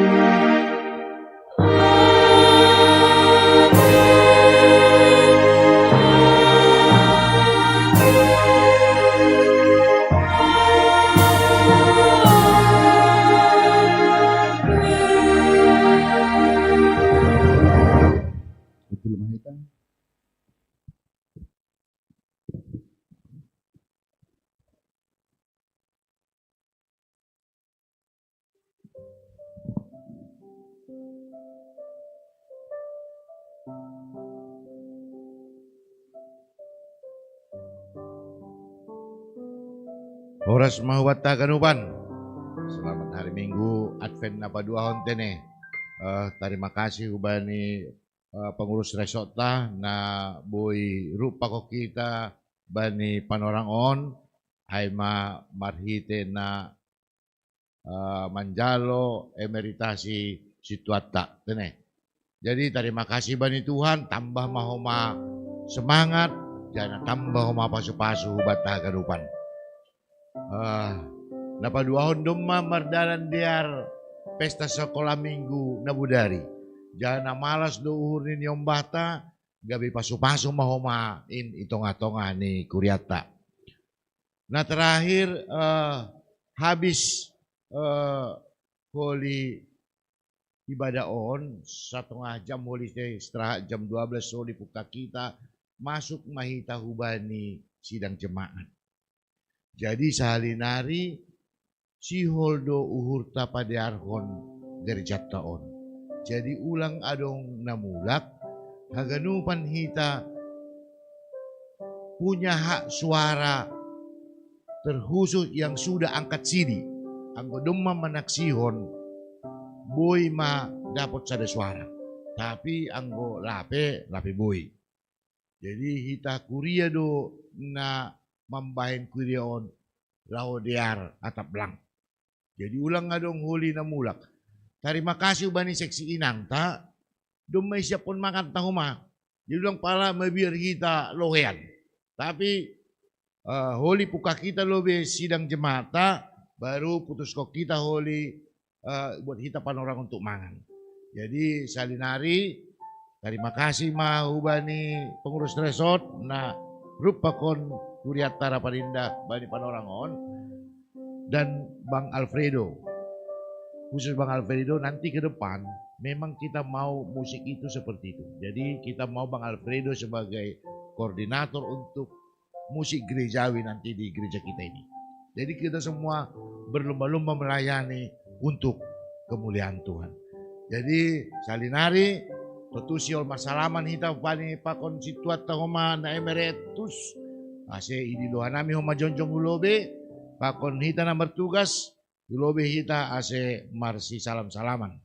Betul mahita. Horas mahuwat kanupan. Selamat hari Minggu Advent na paduahon tene. Terima kasih ubani pengurus resort na boy rupa ko kita bani panorang on ay marhite na manjalo emeritasi situata tene. Jadi terima kasih bani Tuhan, tambah mahoma semangat, jangan tambah mahoma pasu-pasu batah kanupan. Napaduahon doma mardalan diar pesta sekolah minggu na budari. Jangan malas do uhur ni nyombata, gabi pasu-pasu mahoma in itonga-tonga ni Kuriata. Nah terakhir habis holi ibadah on 1,5 jam holi setelah jam 12 holi puka kita masuk mahita hubani sidang jemaat. Jadi sahalinari si holdo uhur tapadiarhon dari jataon. Jadi ulang adong namulak haganupan hita punya hak suara terkhusus yang sudah angkat sidi. Anggo domma manaksihon boy ma dapat sada suara. Tapi anggo lape boy. Jadi hita kuria do na mambahin kurion laudiar atap lang. Jadi ulang ngadong huli na mulak. Terima kasih ubani seksi inang ta. Dumay siya pun makan tahuma. Jadi ulang pala mabir kita lohean. Tapi holi puka kita lobe sidang jemata. Baru putus kok kita holi buat kita panorang untuk mangan. Jadi salinari. Terima kasih ma ubani pengurus resort. Nah rupa kon Kuriata Raparinda bani panorangon dan Bang Alfredo, khusus Bang Alfredo nanti ke depan memang kita mau musik itu seperti itu. Jadi kita mau Bang Alfredo sebagai koordinator untuk musik gerejawi nanti di gereja kita ini. Jadi kita semua berlomba-lomba melayani untuk kemuliaan Tuhan. Jadi salinari totusiol masalaman hita pani pakon situata homa na emeritus ase ini doa nami homa jonjong ulobe pakon hita na bertugas ulobe hita ase marsi salam-salaman.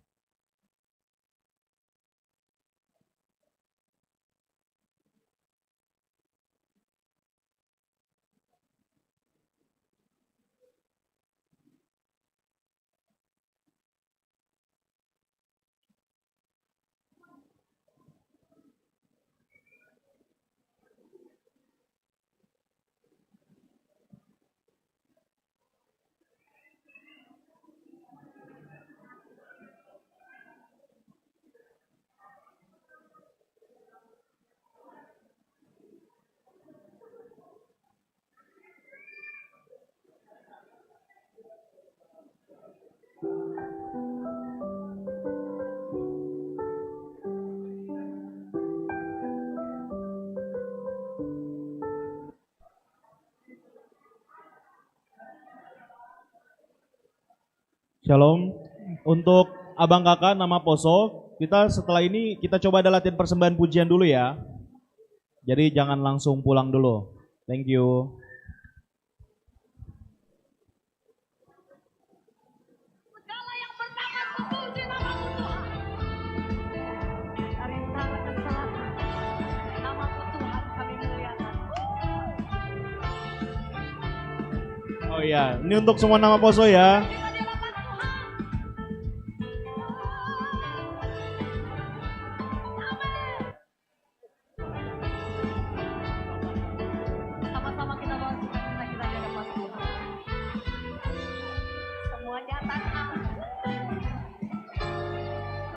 Shalom. Untuk abang kakak nama Poso, kita setelah ini kita coba ada latihan persembahan pujian dulu ya. Jadi jangan langsung pulang dulu. Thank you. Segala yang bernama memuji namamu Tuhan. Dari utara dan selatan, namamu Tuhan kami muliakan. Oh iya, ini untuk semua nama Poso ya.